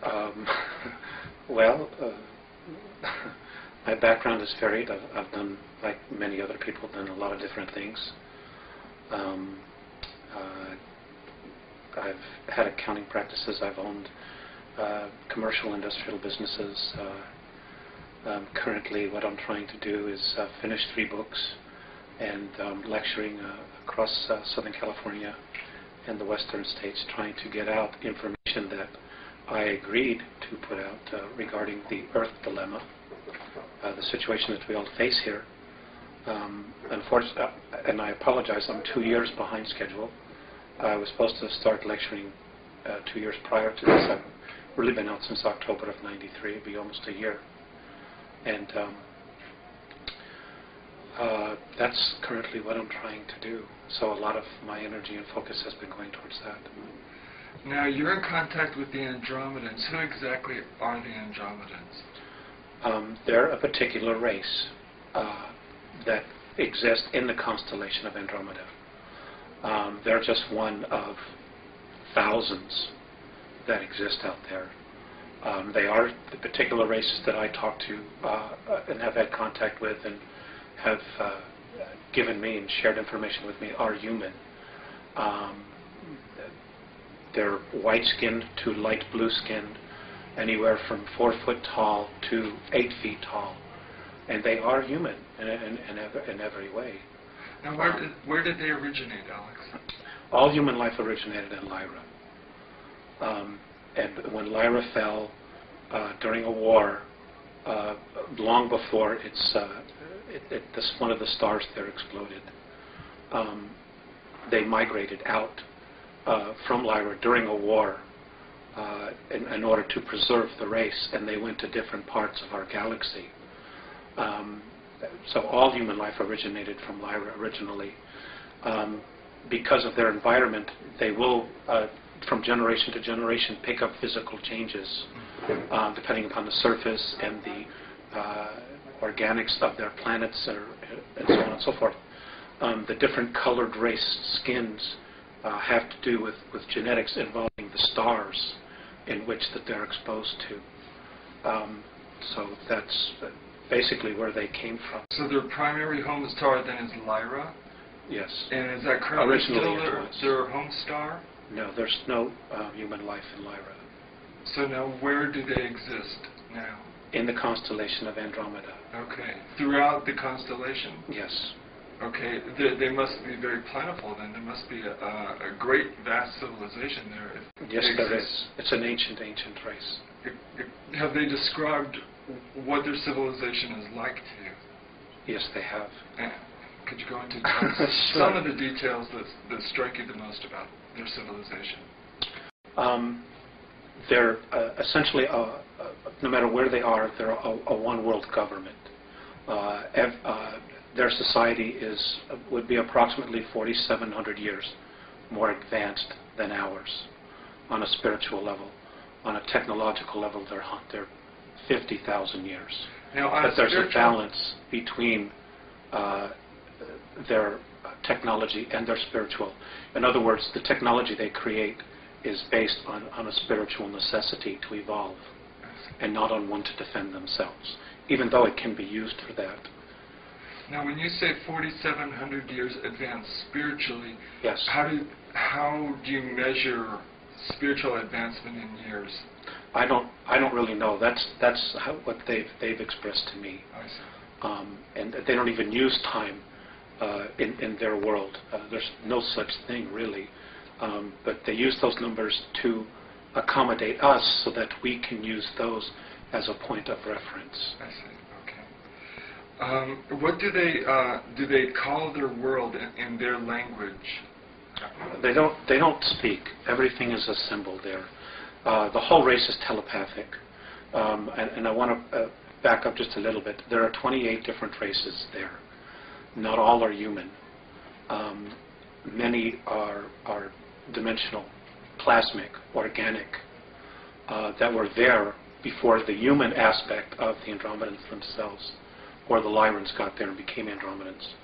Um, well, my background is varied. I've done, like many other people, done a lot of different things. I've had accounting practices. I've owned commercial industrial businesses. Currently, what I'm trying to do is finish 3 books and lecturing across Southern California and the western states, trying to get out information that I agreed to put out regarding the Earth dilemma, the situation that we all face here. Unfortunately, and I apologize, I'm 2 years behind schedule. I was supposed to start lecturing 2 years prior to this. I've really been out since October of '93. It'll be almost a year. And that's currently what I'm trying to do. So a lot of my energy and focus has been going towards that. Now, you're in contact with the Andromedans. Who exactly are the Andromedans? They're a particular race that exists in the constellation of Andromeda. They're just one of thousands that exist out there. They are the particular races that I talk to and have had contact with and have given me and shared information with me are human. They're white-skinned to light blue-skinned, anywhere from 4 foot tall to 8 feet tall. And they are human in every way. Now, where did they originate, Alex? All human life originated in Lyra. And when Lyra fell during a war, long before one of the stars there exploded, they migrated out from Lyra during a war in order to preserve the race, and they went to different parts of our galaxy. So all human life originated from Lyra originally. Because of their environment, they will, from generation to generation, pick up physical changes, depending upon the surface and the organics of their planets, and so on and so forth. The different colored race skins have to do with genetics involving the stars in which that they're exposed to. So that's basically where they came from. So their primary home star then is Lyra? Yes. And is that currently still Originally their home star? No, there's no human life in Lyra. So now where do they exist now? In the constellation of Andromeda. Okay. Throughout the constellation? Yes. Okay. They must be very plentiful then. There must be a great, vast civilization there. Yes, there is. It's an ancient race. Have they described what their civilization is like to you? Yes, they have. Could you go into Sure. some of the details that strike you the most about their civilization? They're essentially, no matter where they are, they're a one-world government. Their society would be approximately 4,700 years more advanced than ours on a spiritual level. On a technological level, they're 50,000 years. Now, but there's a balance between their technology and their spiritual. In other words, the technology they create is based on a spiritual necessity to evolve and not on one to defend themselves, even though it can be used for that. Now, when you say 4,700 years advanced spiritually, yes. How do you measure spiritual advancement in years? I don't really know. That's what they've expressed to me. I see. And they don't even use time in their world. There's no such thing really. But they use those numbers to accommodate us so that we can use those as a point of reference. I see. Okay. What do they call their world in their language? They don't speak. Everything is a symbol there. The whole race is telepathic. And I want to back up just a little bit. There are 28 different races there. Not all are human. Many are dimensional, plasmic, organic, that were there before the human aspect of the Andromedans themselves, or the Lyrans got there and became Andromedans.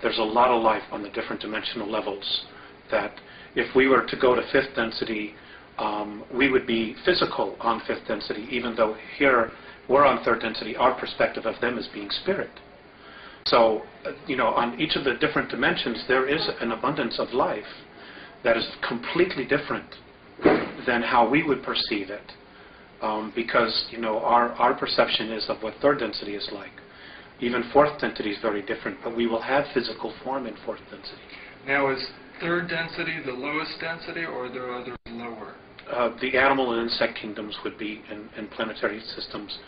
There's a lot of life on the different dimensional levels that if we were to go to 5th density we would be physical on fifth density, even though here we're on third density. Our perspective of them is being spirit. So, on each of the different dimensions, there is an abundance of life that is completely different than how we would perceive it, because our perception is of what third density is like. Even fourth density is very different, but we will have physical form in fourth density. Now, is third density the lowest density, or are there others lower? The animal and insect kingdoms would be, and planetary systems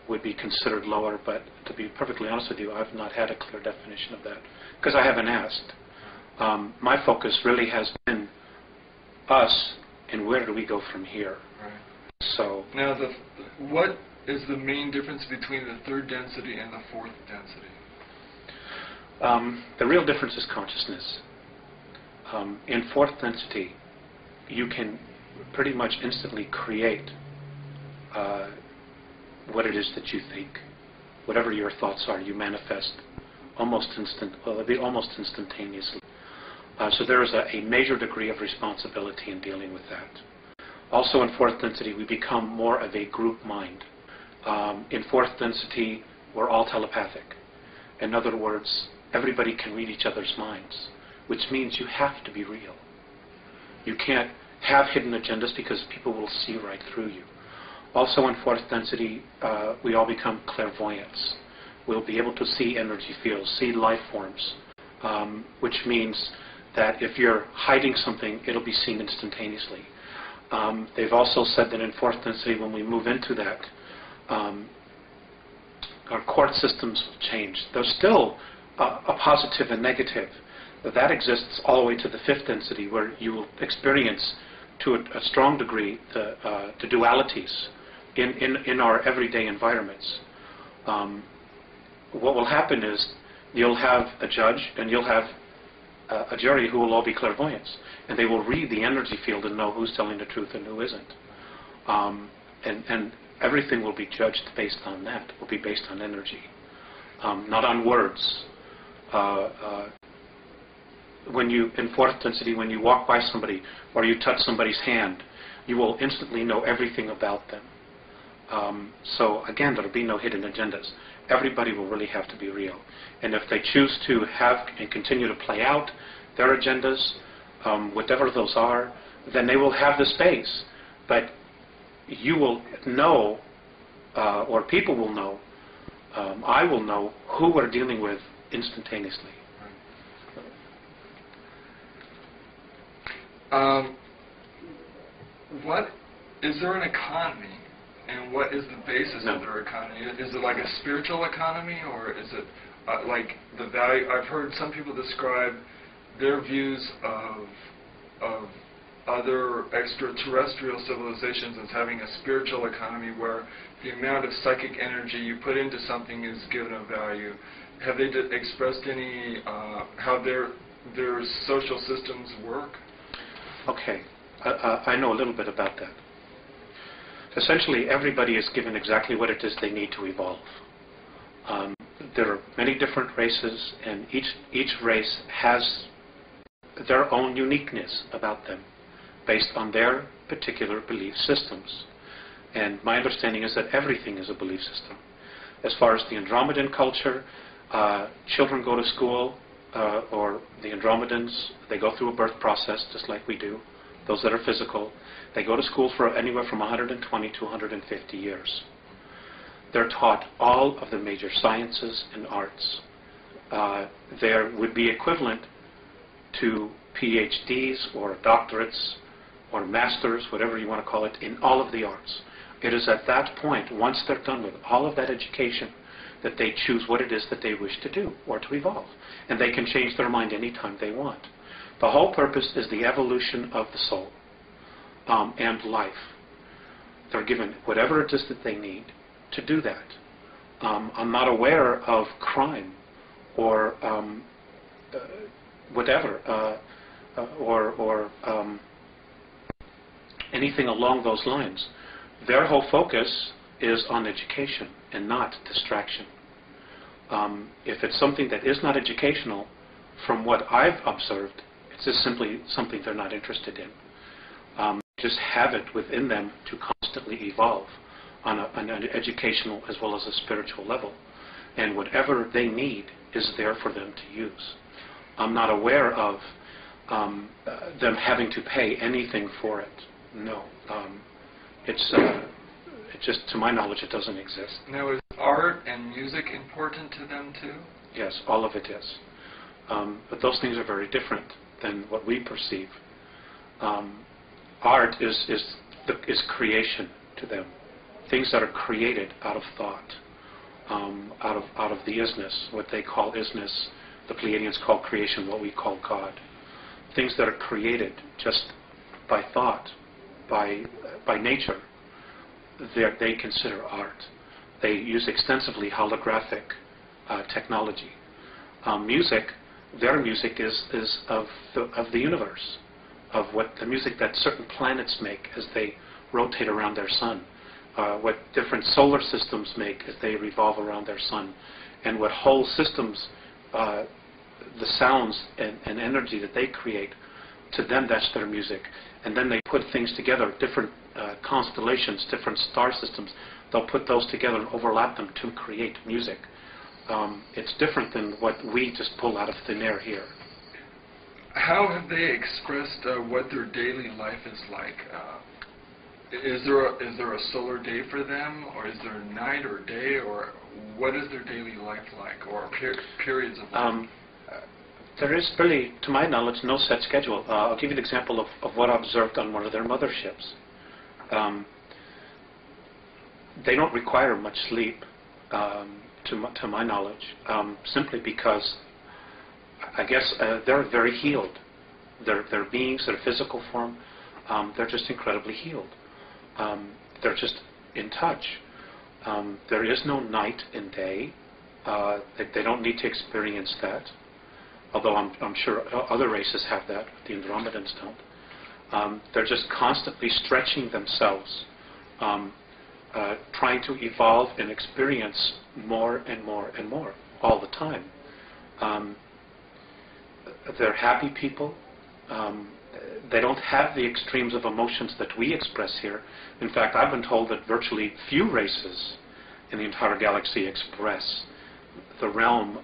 would be considered lower, but to be perfectly honest with you, I've not had a clear definition of that, because I haven't asked. My focus really has been us, and where do we go from here? Right. So now, what is the main difference between the third density and the fourth density? The real difference is consciousness. In fourth density, you can pretty much instantly create what it is that you think. Whatever your thoughts are, you manifest almost instantaneously. So there is a major degree of responsibility in dealing with that. Also in fourth density, we become more of a group mind. In fourth density, we're all telepathic. In other words, everybody can read each other's minds, which means you have to be real. You can't have hidden agendas because people will see right through you. Also in fourth density, we all become clairvoyants. We'll be able to see energy fields, see life forms, which means that if you're hiding something, it'll be seen instantaneously. They've also said that in fourth density, when we move into that, our court systems will change. There's still a positive and negative. That exists all the way to the fifth density, where you will experience to a strong degree the dualities in our everyday environments. What will happen is you'll have a judge and you'll have a jury who will all be clairvoyants, and they will read the energy field and know who's telling the truth and who isn't. And everything will be judged based on that. Will be based on energy, not on words. When you, in fourth density, when you walk by somebody or you touch somebody's hand, you will instantly know everything about them. So again, there will be no hidden agendas. Everybody will really have to be real. And if they choose to have and continue to play out their agendas, whatever those are, then they will have the space. But you will know, or people will know, I will know who we're dealing with instantaneously. What is there an economy, and what is the basis of their economy? Is it like a spiritual economy, or is it like the value? I've heard some people describe their views of other extraterrestrial civilizations as having a spiritual economy where the amount of psychic energy you put into something is given a value. Have they expressed any how their social systems work? Okay, I know a little bit about that. Essentially, everybody is given exactly what it is they need to evolve. There are many different races, and each race has their own uniqueness about them, based on their particular belief systems. And my understanding is that everything is a belief system. As far as the Andromedan culture, children go to school, or the Andromedans, they go through a birth process just like we do, those that are physical. They go to school for anywhere from 120 to 150 years. They're taught all of the major sciences and arts. There would be equivalent to PhDs or doctorates or masters, whatever you want to call it, in all of the arts. It is at that point, once they're done with all of that education, that they choose what it is that they wish to do or to evolve. And they can change their mind anytime they want. The whole purpose is the evolution of the soul and life. They're given whatever it is that they need to do that. I'm not aware of crime or whatever, or anything along those lines. Their whole focus is on education and not distraction. If it's something that is not educational, from what I've observed, it's just simply something they're not interested in. just have it within them to constantly evolve on an educational as well as a spiritual level. And whatever they need is there for them to use. I'm not aware of them having to pay anything for it. No. It's just, to my knowledge, it doesn't exist. Now, is art and music important to them too? Yes, all of it is. But those things are very different than what we perceive. Art is creation to them. Things that are created out of thought, out of the isness, what they call isness. The Pleiadians call creation what we call God. Things that are created just by thought, by nature, they consider art. They use extensively holographic technology. Music, their music is of the universe, of what the music that certain planets make as they rotate around their sun, what different solar systems make as they revolve around their sun, and what whole systems, the sounds and energy that they create, to them that's their music. And then they put things together, different constellations, different star systems. They'll put those together and overlap them to create music. It's different than what we just pull out of thin air here. How have they expressed what their daily life is like? Is there a solar day for them, or is there night or day, or what is their daily life like, or periods of life? There is really, to my knowledge, no set schedule. I'll give you an example of what I observed on one of their motherships. They don't require much sleep, to my knowledge, simply because I guess they're very healed. Their beings, their physical form, they're just incredibly healed. They're just in touch. There is no night and day. They don't need to experience that. Although I'm sure other races have that, the Andromedans don't. They're just constantly stretching themselves, trying to evolve and experience more and more and more all the time. They're happy people. They don't have the extremes of emotions that we express here. In fact, I've been told that virtually few races in the entire galaxy express the realm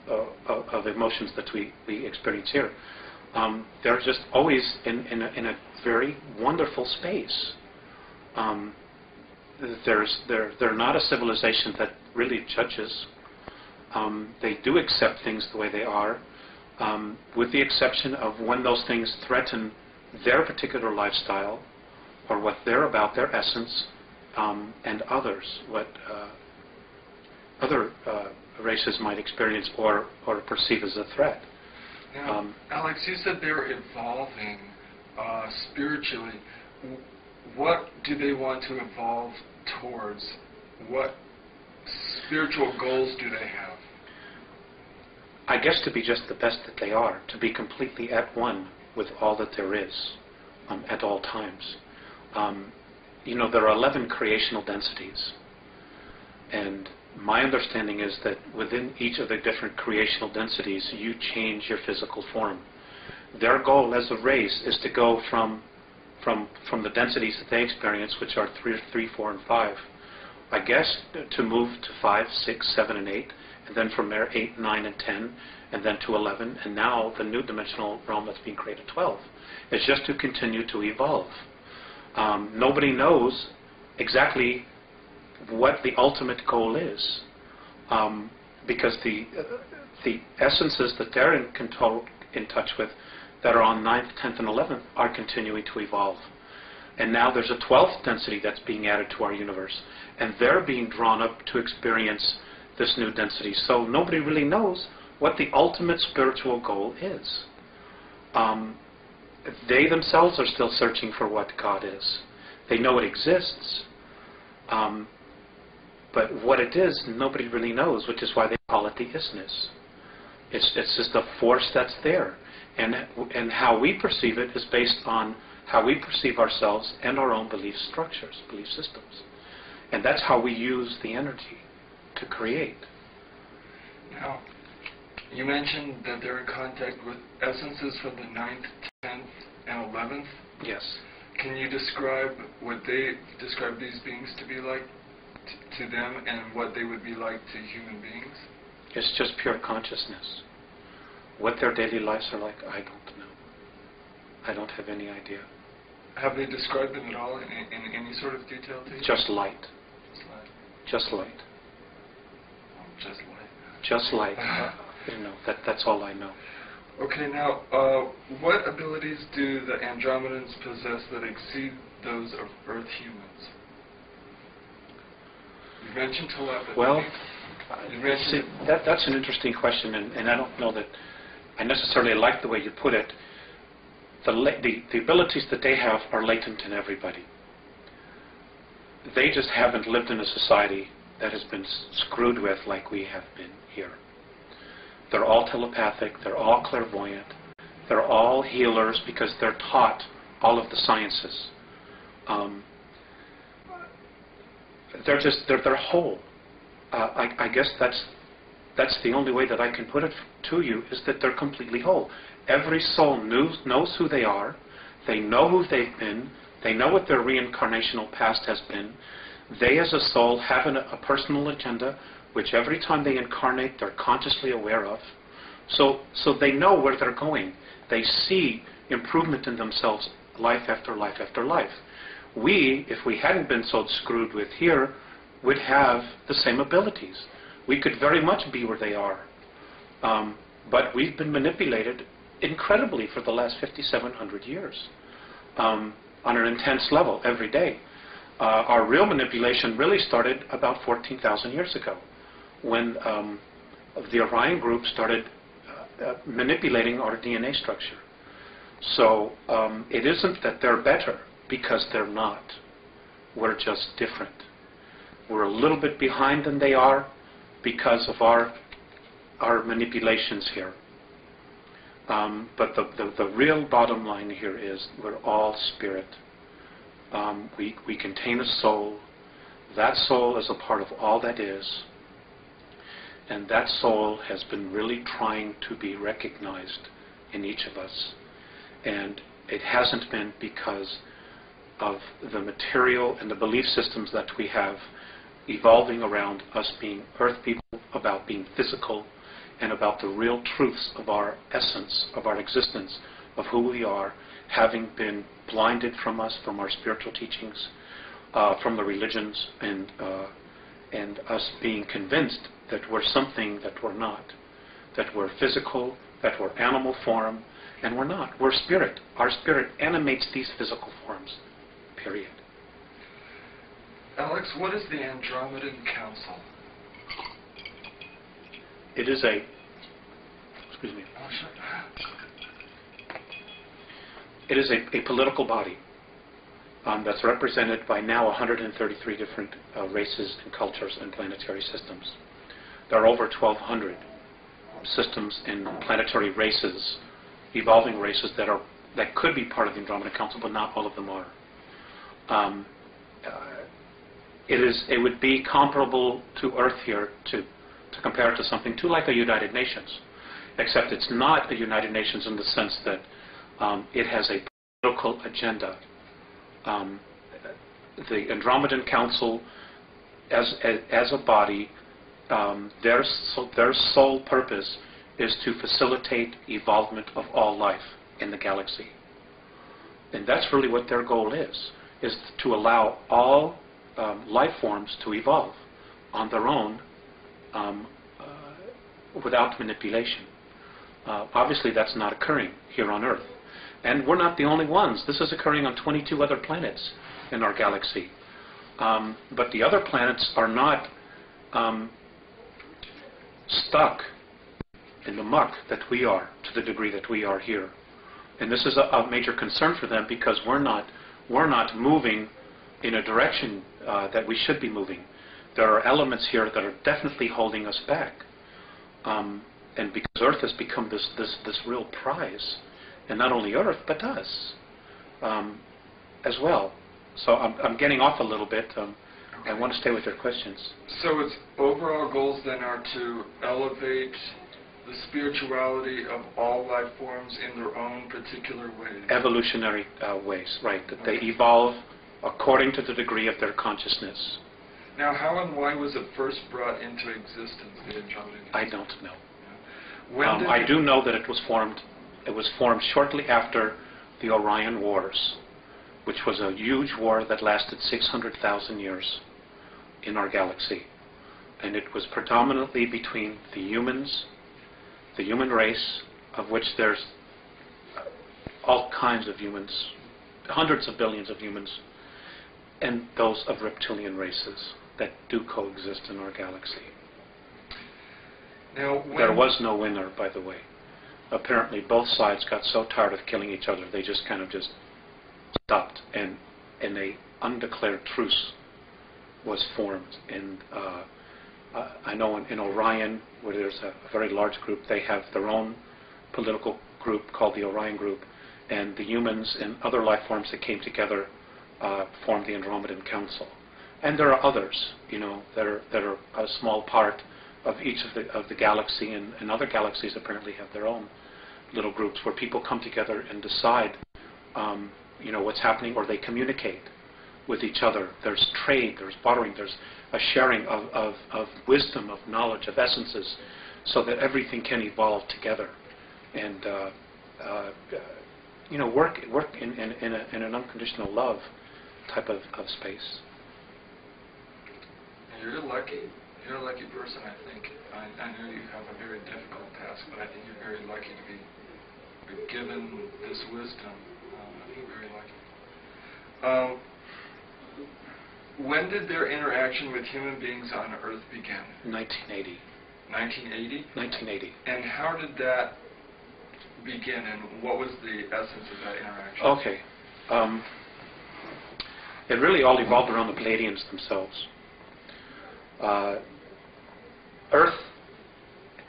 of emotions that we experience here. They're just always in a very wonderful space. They're not a civilization that really judges. They do accept things the way they are, with the exception of when those things threaten their particular lifestyle or what they're about, their essence, and others, what other races might experience or perceive as a threat. Now, Alex, you said they're evolving spiritually. What do they want to evolve towards? What spiritual goals do they have? I guess to be just the best that they are, to be completely at one with all that there is at all times. There are 11 creational densities, and my understanding is that within each of the different creational densities, you change your physical form. Their goal as a race is to go from the densities that they experience, which are 3, 4, and 5, I guess to move to 5, 6, 7, and 8, and then from there 8, 9, and 10, and then to 11, and now the new dimensional realm that's being created, 12. It's just to continue to evolve. Nobody knows exactly what the ultimate goal is, because the essences that they're in touch with that are on 9th, 10th, and 11th are continuing to evolve. And now there's a 12th density that's being added to our universe, and they're being drawn up to experience this new density. So nobody really knows what the ultimate spiritual goal is. They themselves are still searching for what God is. They know it exists, but what it is, nobody really knows, which is why they call it the isness. It's just a force that's there. And how we perceive it is based on how we perceive ourselves and our own belief structures, belief systems. And that's how we use the energy to create. Now, you mentioned that they're in contact with essences from the 9th, 10th, and 11th. Yes. Can you describe what they describe these beings to be like to them, and what they would be like to human beings? It's just pure consciousness. What their daily lives are like, I don't know. I don't have any idea. Have they described them at all in any sort of detail to you? Just light. Just light. Just light. Oh, just light. Just light. That's all I know. Okay, now, what abilities do the Andromedans possess that exceed those of Earth humans? You mentioned telepathy. Well, see, that's an interesting question, and I don't know that I necessarily like the way you put it. The abilities that they have are latent in everybody. They just haven't lived in a society that has been screwed with like we have been here. They're all telepathic, they're all clairvoyant, they're all healers because they're taught all of the sciences. They're whole. I guess that's the only way that I can put it to you, is that they're completely whole. Every soul knows who they are, they know who they've been, they know what their reincarnational past has been. They as a soul have a personal agenda which every time they incarnate they're consciously aware of. So they know where they're going. They see improvement in themselves life after life after life. We, if we hadn't been so screwed with here, would have the same abilities. We could very much be where they are. But we've been manipulated incredibly for the last 5,700 years on an intense level every day. Our real manipulation really started about 14,000 years ago, when the Orion group started manipulating our DNA structure. So it isn't that they're better, because they're not. We're just different. We're a little bit behind than they are because of our manipulations here. But the real bottom line here is we're all spirit. We contain a soul. That soul is a part of all that is. And that soul has been really trying to be recognized in each of us. And it hasn't been because of the material and the belief systems that we have evolving around us being earth people, about being physical, and about the real truths of our essence, of our existence, of who we are, having been blinded from us, from our spiritual teachings, from the religions, and us being convinced that we're something that we're not, that we're physical, that we're animal form, and we're not. We're spirit. Our spirit animates these physical forms, period. Alex, what is the Andromedan Council? It is a, excuse me, it is a political body that's represented by now 133 different races and cultures and planetary systems. There are over 1,200 systems and planetary races, evolving races that could be part of the Andromedan Council, but not all of them are. It would be comparable to Earth here, to compare it to something like a United Nations, except it's not a United Nations in the sense that it has a political agenda. The Andromedan Council, as a body, their sole purpose is to facilitate evolvement of all life in the galaxy. And that's really what their goal is to allow all life forms to evolve on their own without manipulation. Obviously that's not occurring here on Earth. And we're not the only ones. This is occurring on 22 other planets in our galaxy. But the other planets are not stuck in the muck that we are, to the degree that we are here. And this is a major concern for them, because we're not moving in a direction that we should be moving. There are elements here that are definitely holding us back. And because Earth has become this real prize, and not only Earth, but us as well. So I'm getting off a little bit. I want to stay with your questions. So its overall goals then are to elevate the spirituality of all life forms in their own particular ways? Evolutionary ways, right. That they evolve according to the degree of their consciousness. Now, how and why was it first brought into existence, the Andromeda? I don't know. When I do know that it was formed. It was formed shortly after the Orion Wars, which was a huge war that lasted 600,000 years in our galaxy. And it was predominantly between the humans, the human race, of which there's all kinds of humans, hundreds of billions of humans, and those of reptilian races that do coexist in our galaxy. Now, there was no winner, by the way. Apparently both sides got so tired of killing each other, they just kind of just stopped, and a undeclared truce was formed. And I know in Orion, where there's a very large group, they have their own political group called the Orion Group, and the humans and other life forms that came together formed the Andromedan Council. And there are others, you know, that are a small part of each of the galaxy, and other galaxies apparently have their own little groups where people come together and decide, you know, what's happening, or they communicate with each other. There's trade, there's bartering, there's a sharing of wisdom, of knowledge, of essences, so that everything can evolve together and you know, work in an unconditional love type of space. You're lucky. You're a lucky person, I think. I know you have a very difficult task, but I think you're very lucky to be given this wisdom. I think you're very lucky. When did their interaction with human beings on Earth begin? 1980. 1980? 1980. And how did that begin, and what was the essence of that interaction? Okay. It really all evolved around the Pleiadians themselves. Earth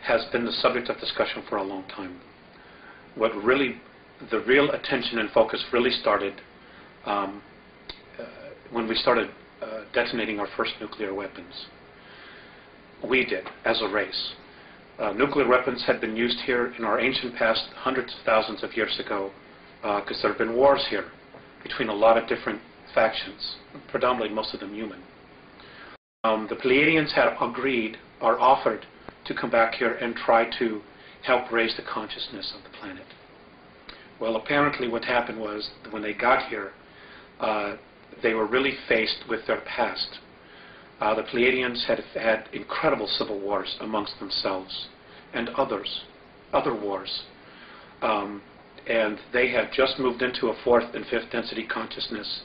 has been the subject of discussion for a long time. The real attention and focus really started when we started detonating our first nuclear weapons. We did, as a race. Nuclear weapons had been used here in our ancient past hundreds of thousands of years ago, because there have been wars here between a lot of different factions, predominantly most of them human. The Pleiadians had agreed or offered to come back here and try to help raise the consciousness of the planet. Well, apparently what happened was, when they got here, they were really faced with their past. The Pleiadians had had incredible civil wars amongst themselves and other wars. And they had just moved into a fourth and fifth density consciousness,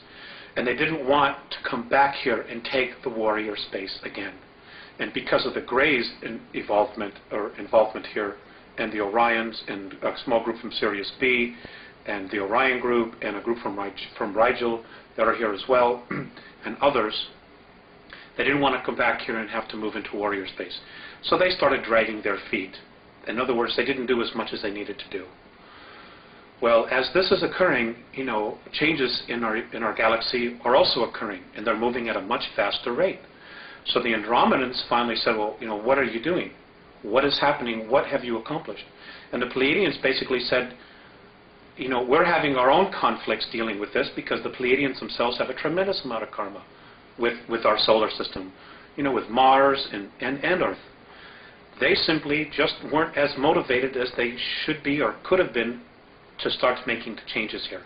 and they didn't want to come back here and take the warrior space again. And because of the Greys' involvement here, and the Orions, and a small group from Sirius B, and the Orion group, and a group from Rigel that are here as well, and others, they didn't want to come back here and have to move into warrior space. So they started dragging their feet. In other words, they didn't do as much as they needed to do. Well, as this is occurring, you know, changes in our galaxy are also occurring, and they're moving at a much faster rate. So the Andromedans finally said, well, you know, what are you doing? What is happening? What have you accomplished? And the Pleiadians basically said, you know, we're having our own conflicts dealing with this, because the Pleiadians themselves have a tremendous amount of karma with our solar system, you know, with Mars and Earth. They simply just weren't as motivated as they should be or could have been to start making the changes here.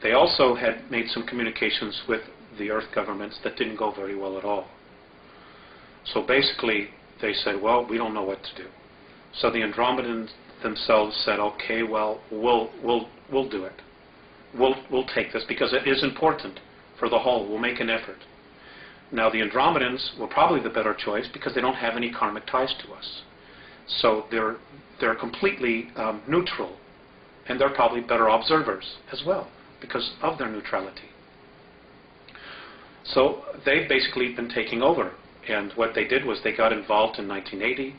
They also had made some communications with the Earth governments that didn't go very well at all. So basically, they said, well, we don't know what to do. So the Andromedans themselves said, okay, well, we'll do it. We'll take this, because it is important for the whole. We'll make an effort. Now, the Andromedans were probably the better choice, because they don't have any karmic ties to us. So they're completely neutral, and they're probably better observers as well, because of their neutrality. So they've basically been taking over. And what they did was they got involved in 1980.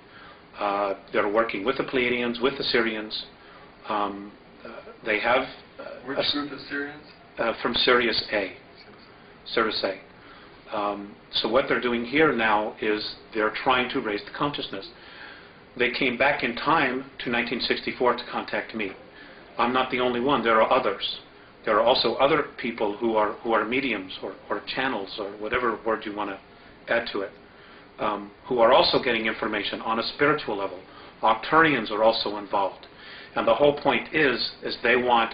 They're working with the Pleiadians, with the Sirians. They have... Which group is Sirians? From Sirius A. Sirius A. So what they're doing here now is they're trying to raise the consciousness. they came back in time to 1964 to contact me. I'm not the only one. There are others. There are also other people who are mediums or channels or whatever word you want to add to it, who are also getting information on a spiritual level. Octurians are also involved. And the whole point is they want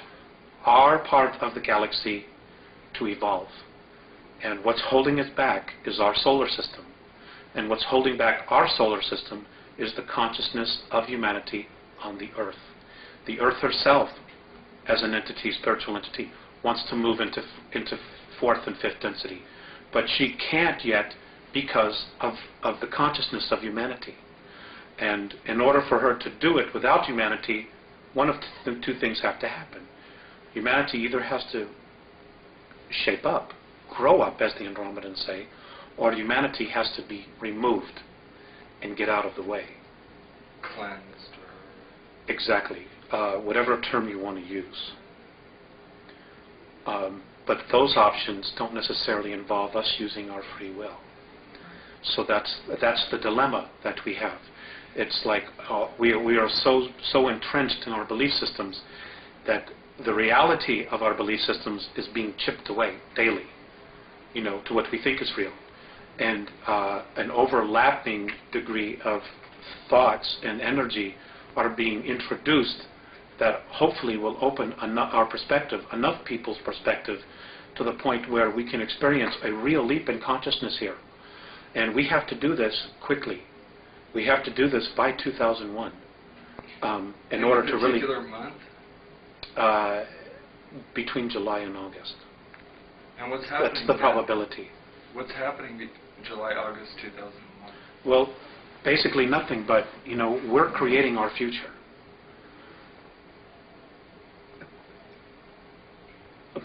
our part of the galaxy to evolve. And what's holding it back is our solar system. And what's holding back our solar system is the consciousness of humanity on the Earth. The Earth herself, as an entity, spiritual entity, wants to move into fourth and fifth density. But she can't yet because of the consciousness of humanity. And in order for her to do it without humanity, one of the two things have to happen. Humanity either has to shape up, grow up, as the Andromedans say, or humanity has to be removed and get out of the way. Cleansed. Exactly. Whatever term you want to use. But those options don't necessarily involve us using our free will. So that's the dilemma that we have. It's like we are so entrenched in our belief systems that the reality of our belief systems is being chipped away daily, to what we think is real. And an overlapping degree of thoughts and energy are being introduced that hopefully will open our perspective, enough people's perspective, to the point where we can experience a real leap in consciousness here. And we have to do this quickly. We have to do this by 2001 in order to really... particular month? Between July and August. And what's happening? That's the probability. What's happening July, August 2001? Well, basically nothing, but, we're creating our future.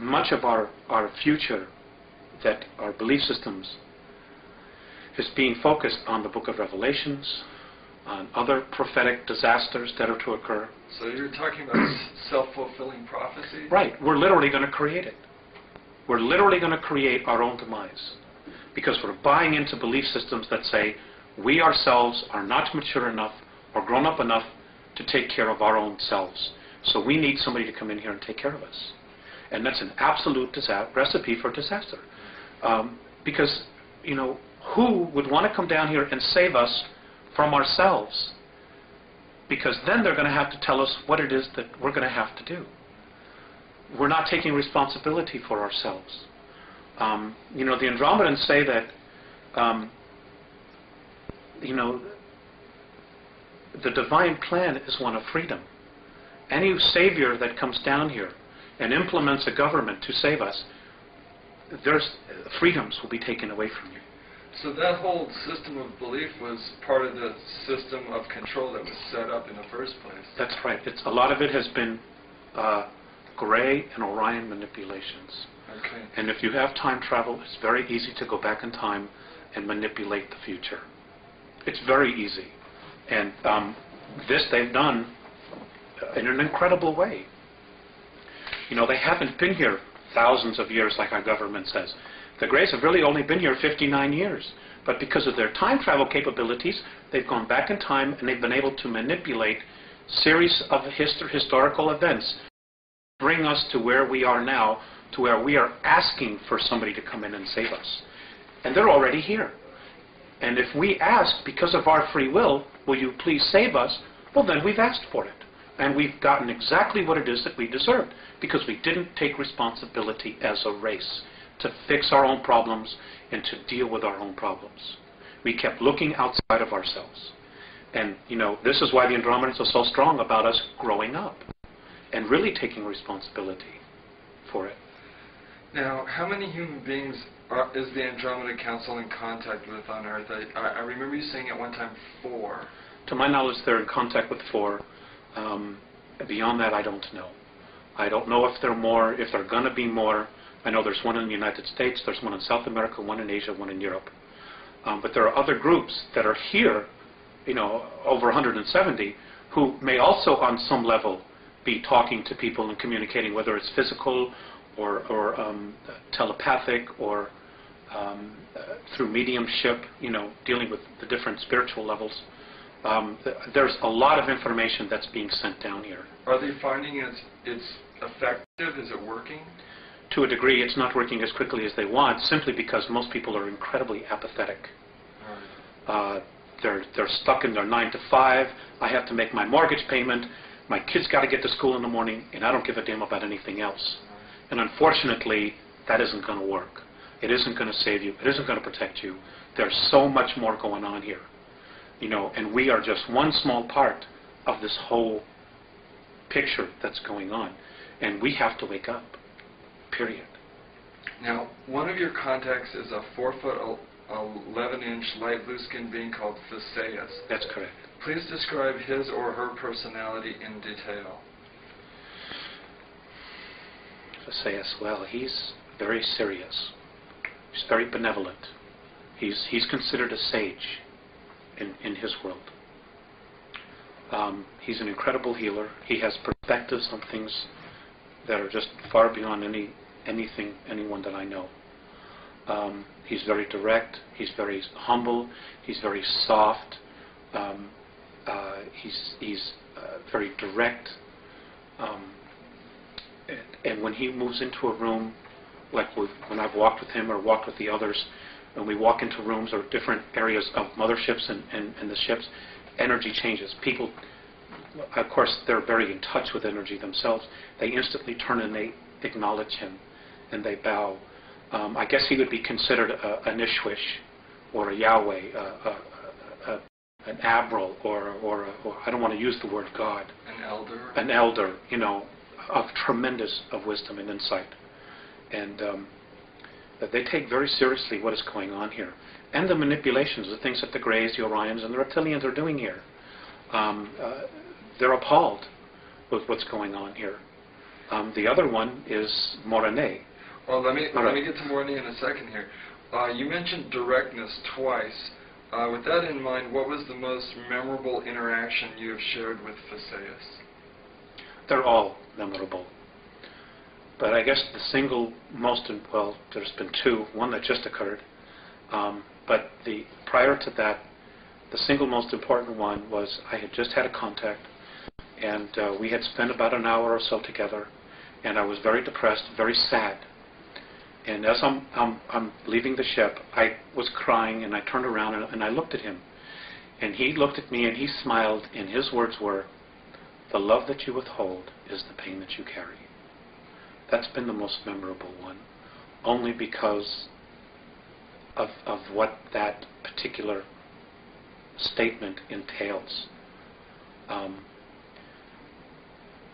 Much of our future, that our belief systems, is being focused on the Book of Revelations, on other prophetic disasters that are to occur. So you're talking about self-fulfilling prophecy? Right. We're literally going to create it. We're literally going to create our own demise. Because we're buying into belief systems that say we ourselves are not mature enough or grown up enough to take care of our own selves. So we need somebody to come in here and take care of us. And that's an absolute recipe for disaster. Because, who would want to come down here and save us from ourselves? Because then they're going to have to tell us what it is that we're going to have to do. We're not taking responsibility for ourselves. The Andromedans say that, the divine plan is one of freedom. Any savior that comes down here and implements a government to save us, there's freedoms will be taken away from you. So that whole system of belief was part of the system of control that was set up in the first place. That's right. A lot of it has been Gray and Orion manipulations. Okay. And if you have time travel, it's very easy to go back in time and manipulate the future. It's very easy. And this they've done in an incredible way. They haven't been here thousands of years like our government says. The Greys have really only been here 59 years. But because of their time travel capabilities, they've gone back in time and they've been able to manipulate series of historical events, bring us to where we are now, to where we are asking for somebody to come in and save us. And they're already here. And if we ask, because of our free will, will you please save us? Well, then we've asked for it. And we've gotten exactly what it is that we deserved, because we didn't take responsibility as a race to fix our own problems and to deal with our own problems. We kept looking outside of ourselves. And, this is why the Andromedans are so strong about us growing up and really taking responsibility for it. Now, how many human beings is the Andromeda Council in contact with on Earth? I remember you saying at one time 4. To my knowledge, they're in contact with 4. Beyond that, I don't know. I don't know if there are more, if there are going to be more. I know there's one in the United States, there's one in South America, one in Asia, one in Europe. But there are other groups that are here, over 170, who may also on some level be talking to people and communicating, whether it's physical or telepathic or through mediumship, dealing with the different spiritual levels. There's a lot of information that's being sent down here. Are they finding it's effective? Is it working? To a degree, it's not working as quickly as they want, simply because most people are incredibly apathetic. They're stuck in their 9 to 5. I have to make my mortgage payment. My kids got to get to school in the morning, and I don't give a damn about anything else. And unfortunately, that isn't going to work. It isn't going to save you. It isn't going to protect you. There's so much more going on here, and we are just one small part of this whole picture that's going on, and we have to wake up. Period. Now, one of your contacts is a 4-foot 11-inch light blue skinned being called Theseus. That's correct. Please describe his or her personality in detail. Theseus, well, he's very serious. He's very benevolent. He's considered a sage in his world. He's an incredible healer. He has perspectives on things that are just far beyond anyone that I know. He's very direct. He's very humble. He's very soft. He's very direct. And when he moves into a room, like when I've walked with him or walked with the others, when we walk into rooms or different areas of motherships and the ships, energy changes. People, of course, they're very in touch with energy themselves. They instantly turn and they acknowledge him, and they bow. I guess he would be considered an Ishwish or a Yahweh, an Abral, or I don't want to use the word God. An elder, of tremendous of wisdom and insight. And that they take very seriously what is going on here. And the manipulations, the things that the Greys, the Orions, and the Reptilians are doing here. They're appalled with what's going on here. The other one is Morane. Well, let me get to Morane in a second here. You mentioned directness twice. With that in mind, what was the most memorable interaction you have shared with Theseus? They're all memorable. But I guess the single most, well, there's been two, one that just occurred. But prior to that, the single most important one was I had just had a contact, and we had spent about an hour or so together, and I was very depressed, very sad. And as I'm leaving the ship, I was crying, and I turned around and I looked at him. And he looked at me and he smiled, and his words were, "The love that you withhold is the pain that you carry." That's been the most memorable one, only because of what that particular statement entails.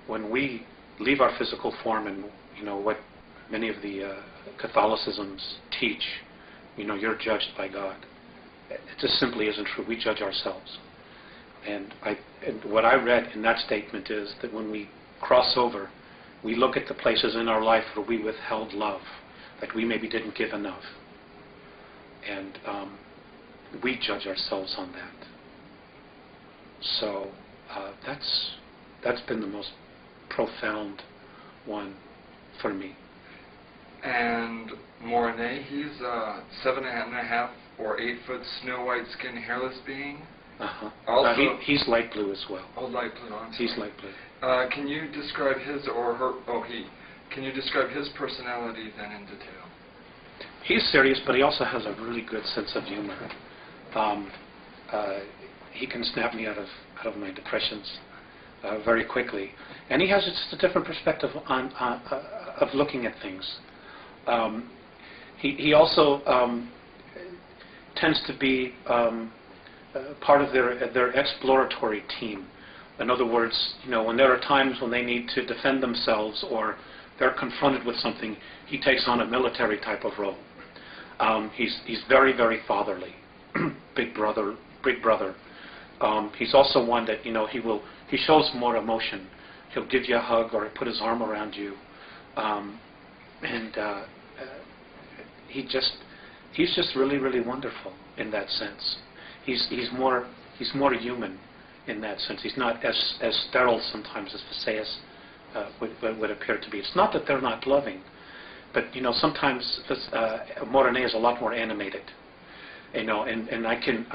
When we leave our physical form, and what many of the Catholicisms teach, you're judged by God. It just simply isn't true. We judge ourselves. And what I read in that statement is that when we cross over, we look at the places in our life where we withheld love, that we maybe didn't give enough. And we judge ourselves on that. So that's been the most profound one for me. And Morane, he's a 7.5 or 8 foot snow white skinned hairless being. Also, he's light blue as well. Oh, light blue. He's light blue. Can you describe his or her? Can you describe his personality then in detail? He's serious, but he also has a really good sense of humor. He can snap me out of my depressions very quickly, and he has just a different perspective of looking at things. He also tends to be part of their exploratory team. In other words, when there are times when they need to defend themselves or they're confronted with something, he takes on a military type of role. He's very, very fatherly, big brother. He's also one that he shows more emotion. He'll give you a hug or put his arm around you, and he's just really, really wonderful in that sense. He's more human in that sense. He's not as sterile sometimes as Theseus would appear to be. It's not that they're not loving, but sometimes Morane is a lot more animated. And I can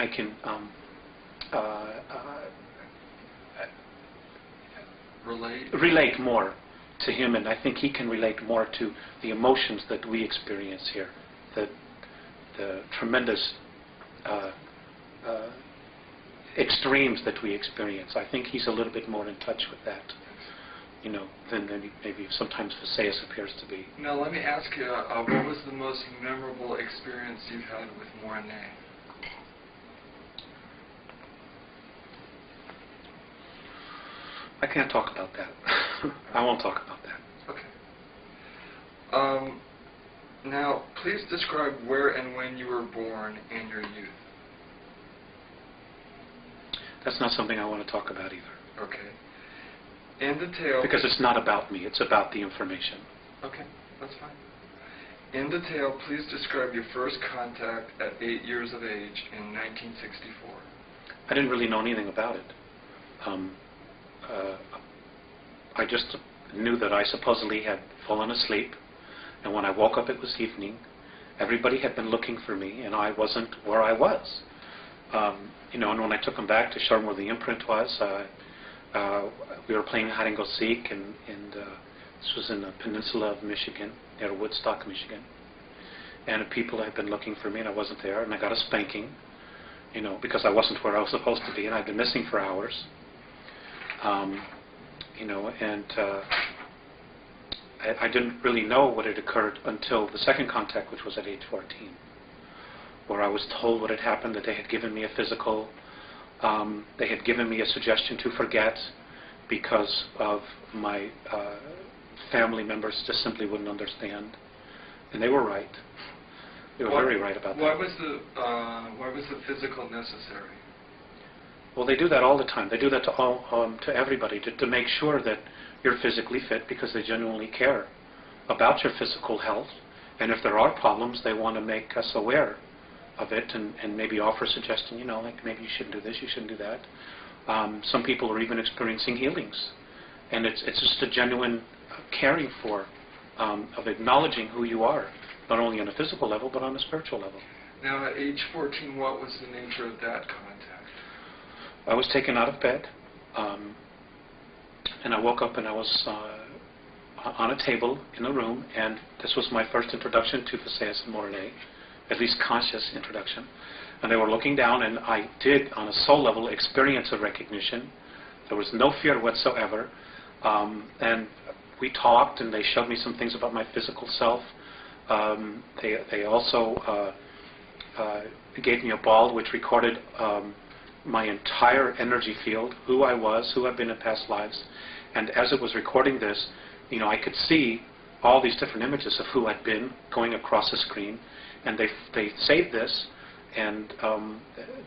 relate more to him, and I think he can relate more to the emotions that we experience here, the tremendous extremes that we experience. I think he's a little bit more in touch with that, you know, than maybe sometimes Visayas appears to be. Now let me ask you, what was the most memorable experience you've had with Morne? I can't talk about that. I won't talk about that. Okay. Now, please describe where and when you were born and your youth. That's not something I want to talk about either. Okay. In detail... Because it's not about me, it's about the information. Okay, that's fine. In detail, please describe your first contact at 8 years of age in 1964. I didn't really know anything about it. I just knew that I supposedly had fallen asleep, and when I woke up it was evening. Everybody had been looking for me, and I wasn't where I was. You know, and when I took them back to show them where the imprint was, we were playing hide and go seek, and this was in the peninsula of Michigan, near Woodstock, Michigan. And people had been looking for me, and I wasn't there, and I got a spanking, you know, because I wasn't where I was supposed to be, and I'd been missing for hours. You know, and I didn't really know what had occurred until the second contact, which was at age 14, where I was told what had happened, that they had given me a physical, they had given me a suggestion to forget because of my family members just simply wouldn't understand. And they were right. They were very right about that. Why was the physical necessary? Well, they do that all the time. They do that to everybody, to make sure that you're physically fit, because they genuinely care about your physical health. And if there are problems, they want to make us aware of it and maybe offer a suggestion, you know, like maybe you shouldn't do this, you shouldn't do that. Some people are even experiencing healings. And it's just a genuine caring for, of acknowledging who you are, not only on a physical level, but on a spiritual level. Now, at age 14, what was the nature of that contact? I was taken out of bed, and I woke up and I was on a table in a room, and this was my first introduction to Visayas and Morne, at least conscious introduction. And they were looking down, and I did, on a soul level, experience a recognition. There was no fear whatsoever. And we talked, and they showed me some things about my physical self. They also gave me a ball which recorded my entire energy field, who I was, who I've been in past lives. And as it was recording this, you know, I could see all these different images of who I'd been going across the screen. And they saved this, and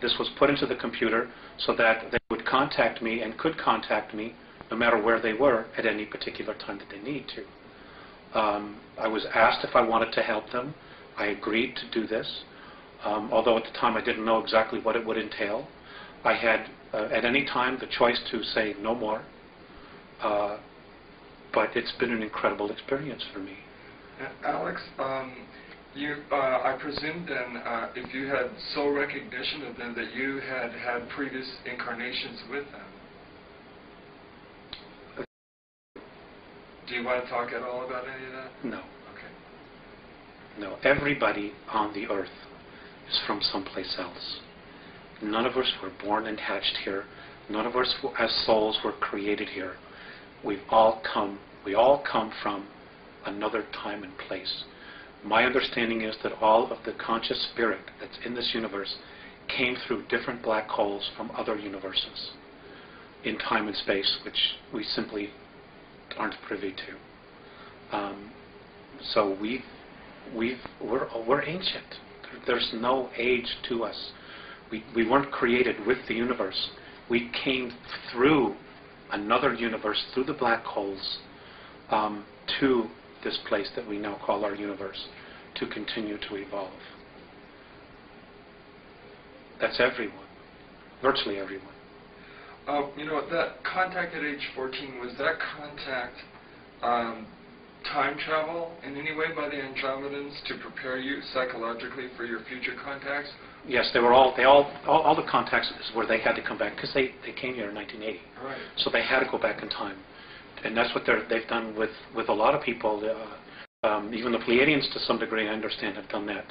this was put into the computer so that they would contact me and could contact me no matter where they were at any particular time that they need to. I was asked if I wanted to help them. I agreed to do this, although at the time I didn't know exactly what it would entail. I had, at any time, the choice to say no more, but it's been an incredible experience for me. Alex, I presume then, if you had soul recognition of them, that you had had previous incarnations with them. Do you want to talk at all about any of that? No. Okay. No. Everybody on the earth is from someplace else. None of us were born and hatched here. None of us as souls were created here. We all come from another time and place. My understanding is that all of the conscious spirit that's in this universe came through different black holes from other universes in time and space, which we simply aren't privy to. So we're ancient. There's no age to us. We weren't created with the universe. We came through another universe, through the black holes, to this place that we now call our universe, to continue to evolve. That's everyone. Virtually everyone. You know, that contact at age 14, was that contact time travel in any way by the Andromedans to prepare you psychologically for your future contacts? Yes, they were all the contacts is where they had to come back because they came here in 1980. Right. So they had to go back in time, and that's what they've done with a lot of people. Even the Pleiadians, to some degree, I understand, have done that,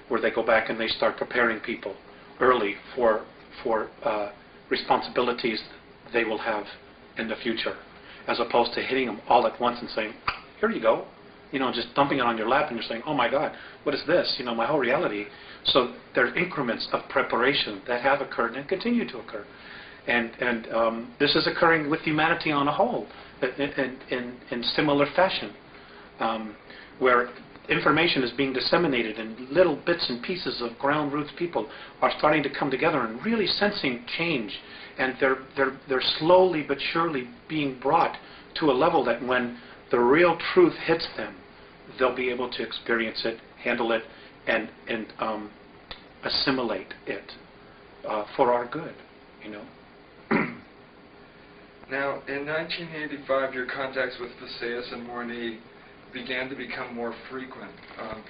where they go back and they start preparing people early for responsibilities they will have in the future, as opposed to hitting them all at once and saying, "Here you go," just dumping it on your lap, and you're saying, "Oh my God, what is this? My whole reality." So there's increments of preparation that have occurred and continue to occur, and this is occurring with humanity on a whole, in similar fashion, where information is being disseminated in little bits and pieces of ground roots. People are starting to come together and really sensing change, and they're slowly but surely being brought to a level that when the real truth hits them, they'll be able to experience it, handle it, and assimilate it for our good, Now, in 1985, your contacts with Visayas and Morni began to become more frequent.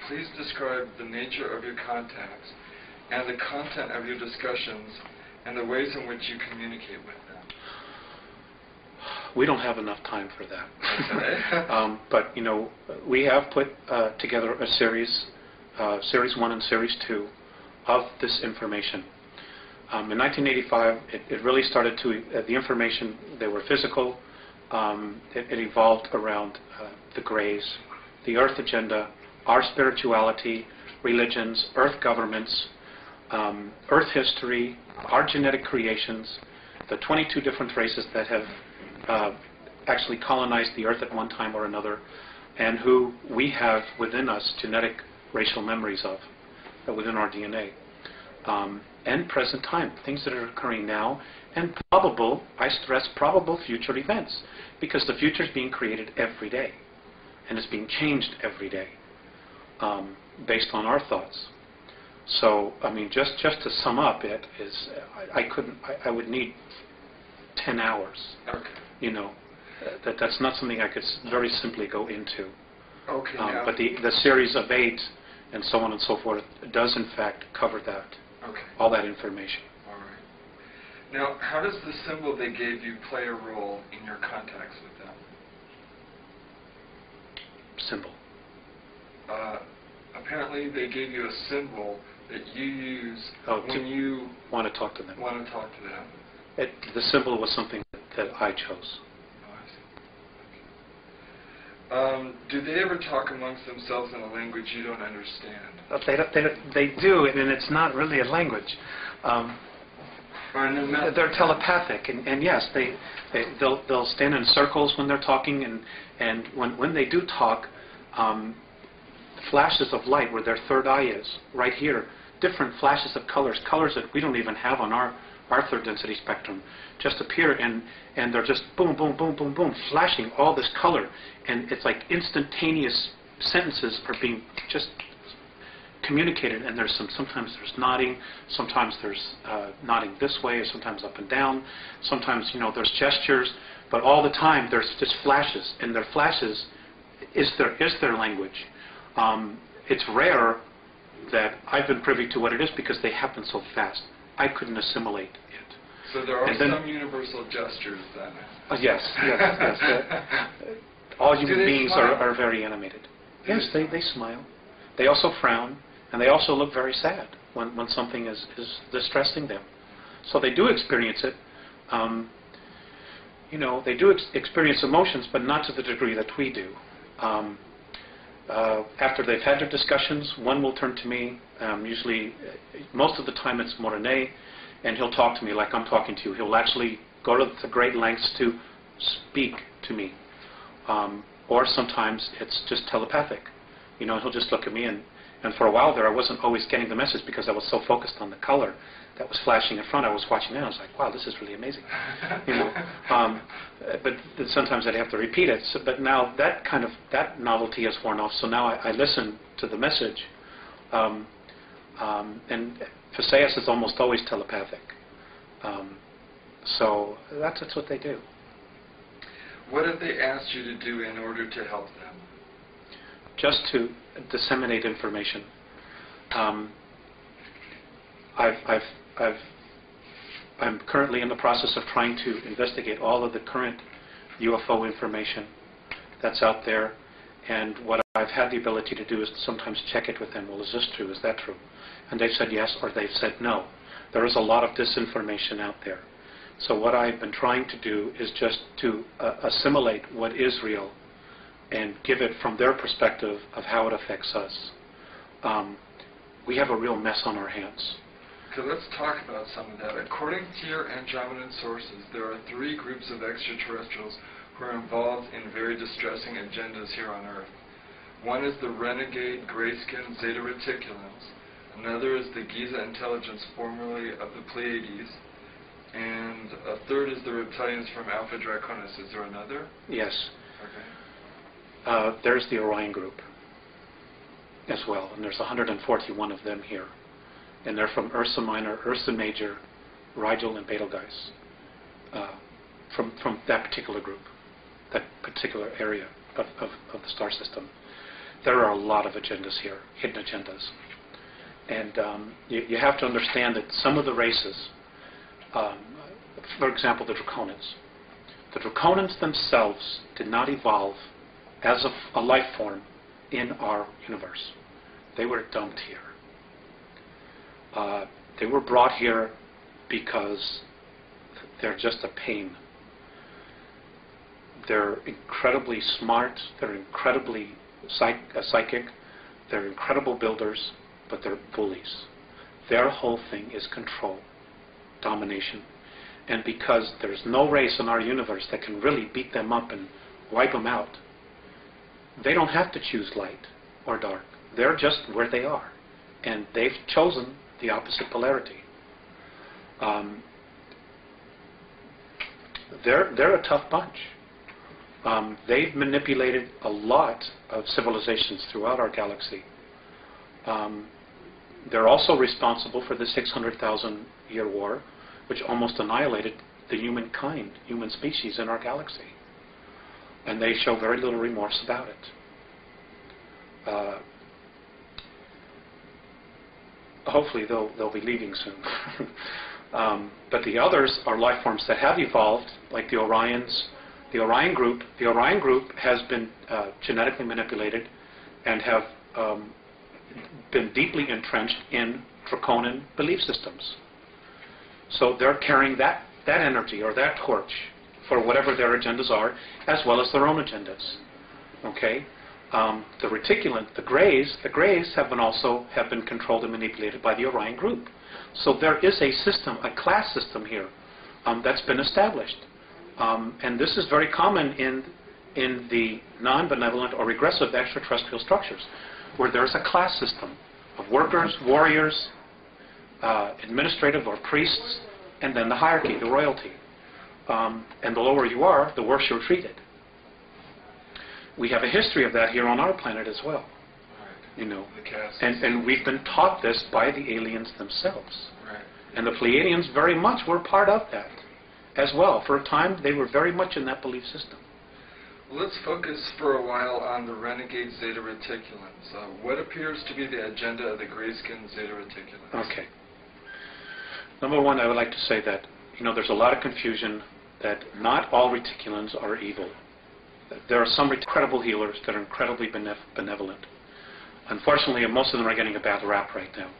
Please describe the nature of your contacts and the content of your discussions and the ways in which you communicate with them. We don't have enough time for that. Okay. But, we have put together a series 1 and Series 2 of this information. In 1985, it really started to, the information, they were physical. It evolved around the Greys, the Earth agenda, our spirituality, religions, Earth governments, Earth history, our genetic creations, the 22 different races that have actually colonized the Earth at one time or another, and who we have within us genetic racial memories of, within our DNA. And present time, things that are occurring now, and probable, I stress, probable future events, because the future is being created every day, and it's being changed every day, based on our thoughts. So, just to sum up, it is, I would need 10 hours. Okay. That's not something I could very simply go into. Okay. But the series of 8 and so on and so forth does in fact cover that. Okay. All that information. All right. Now, how does the symbol they gave you play a role in your contacts with them? Symbol. Apparently, they gave you a symbol that you use when you want to talk to them. The symbol was something that I chose. Do they ever talk amongst themselves in a language you don't understand? They do, and it's not really a language. They're telepathic, and yes, they'll stand in circles when they're talking, and when they do talk, flashes of light where their third eye is, right here, different flashes of colors that we don't even have on our third density spectrum, just appear, and they're just boom, boom, boom, boom, boom, flashing all this color, and it's like instantaneous sentences are being just communicated, and sometimes there's nodding, sometimes there's nodding this way, sometimes up and down, sometimes there's gestures, but all the time there's just flashes, and their flashes is their language. It's rare that I've been privy to what it is because they happen so fast. I couldn't assimilate it. So there are some universal gestures then? Yes. All human beings are very animated. Yes, they smile. They also frown, and they also look very sad when something is distressing them. So they do experience it. They do experience emotions, but not to the degree that we do. After they've had their discussions, one will turn to me. Usually, most of the time it's Morene, and he'll talk to me like I'm talking to you. He'll actually go to the great lengths to speak to me. Or sometimes it's just telepathic. He'll just look at me, and for a while there I wasn't always getting the message because I was so focused on the color that was flashing in front. I was watching that, I was like, wow, this is really amazing. But sometimes I'd have to repeat it. So, but now that novelty has worn off, so now I listen to the message. And Visayas is almost always telepathic. So that's what they do. What have they asked you to do in order to help them? Just to disseminate information. I'm currently in the process of trying to investigate all of the current UFO information that's out there, and what I've had the ability to do is sometimes check it with them. Well, is this true? Is that true? And they've said yes, or they've said no. There is a lot of disinformation out there. So what I've been trying to do is just to assimilate what is real and give it from their perspective of how it affects us. We have a real mess on our hands. Okay, let's talk about some of that. According to your Andromedan sources, there are 3 groups of extraterrestrials who are involved in very distressing agendas here on Earth. One is the renegade gray-skinned Zeta Reticulans. Another is the Giza intelligence, formerly of the Pleiades. And a third is the reptilians from Alpha Draconis. Is there another? Yes. Okay. There's the Orion group as well, and there's 141 of them here. And they're from Ursa Minor, Ursa Major, Rigel, and Betelgeuse, from that particular group, that particular area of the star system. There are a lot of agendas here, hidden agendas. And you have to understand that some of the races, for example, the Draconians themselves did not evolve as a life form in our universe. They were dumped here. They were brought here because they're just a pain. They're incredibly smart, they're incredibly psychic, they're incredible builders, but they're bullies. Their whole thing is control, domination. And because there's no race in our universe that can really beat them up and wipe them out, they don't have to choose light or dark. They're just where they are. And they've chosen the opposite polarity. They're a tough bunch. They've manipulated a lot of civilizations throughout our galaxy. They're also responsible for the 600,000-year war, which almost annihilated the human species in our galaxy. And they show very little remorse about it. Hopefully they'll be leaving soon. But the others are life forms that have evolved, like the Orions. The Orion group has been genetically manipulated and have been deeply entrenched in draconian belief systems. So they're carrying that energy or that torch for whatever their agendas are, as well as their own agendas. Okay? The reticulant, the Greys have been controlled and manipulated by the Orion group. So there is a system, a class system here that's been established. And this is very common in the non-benevolent or regressive extraterrestrial structures, where there's a class system of workers, warriors, administrative or priests, and then the hierarchy, the royalty. And the lower you are, the worse you're treated. We have a history of that here on our planet as well. You know, and we've been taught this by the aliens themselves. Right. And the Pleiadians very much were part of that as well. For a time, they were very much in that belief system. Well, let's focus for a while on the renegade Zeta Reticulans. What appears to be the agenda of the gray-skinned Zeta Reticulans? Okay. Number one, I would like to say that, you know, there's a lot of confusion that not all Reticulans are evil. There are some incredible healers that are incredibly benevolent. Unfortunately, most of them are getting a bad rap right now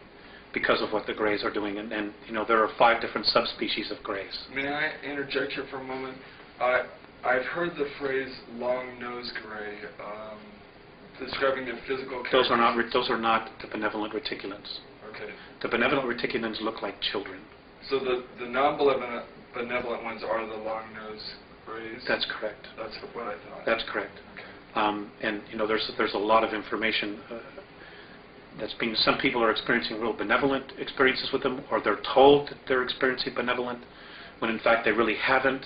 because of what the Greys are doing. And you know, there are 5 different subspecies of Greys. May I interject here for a moment? I've heard the phrase long-nosed Grey describing the physical characteristics. Those are not the benevolent Reticulans. Okay. The benevolent Reticulans look like children. So the non-benevolent ones are the long-nosed Greys? That's correct. That's what I thought. That's correct. Okay. And you know, there's a lot of information that's being. Some people are experiencing real benevolent experiences with them, or they're told that they're experiencing benevolent, when in fact they really haven't.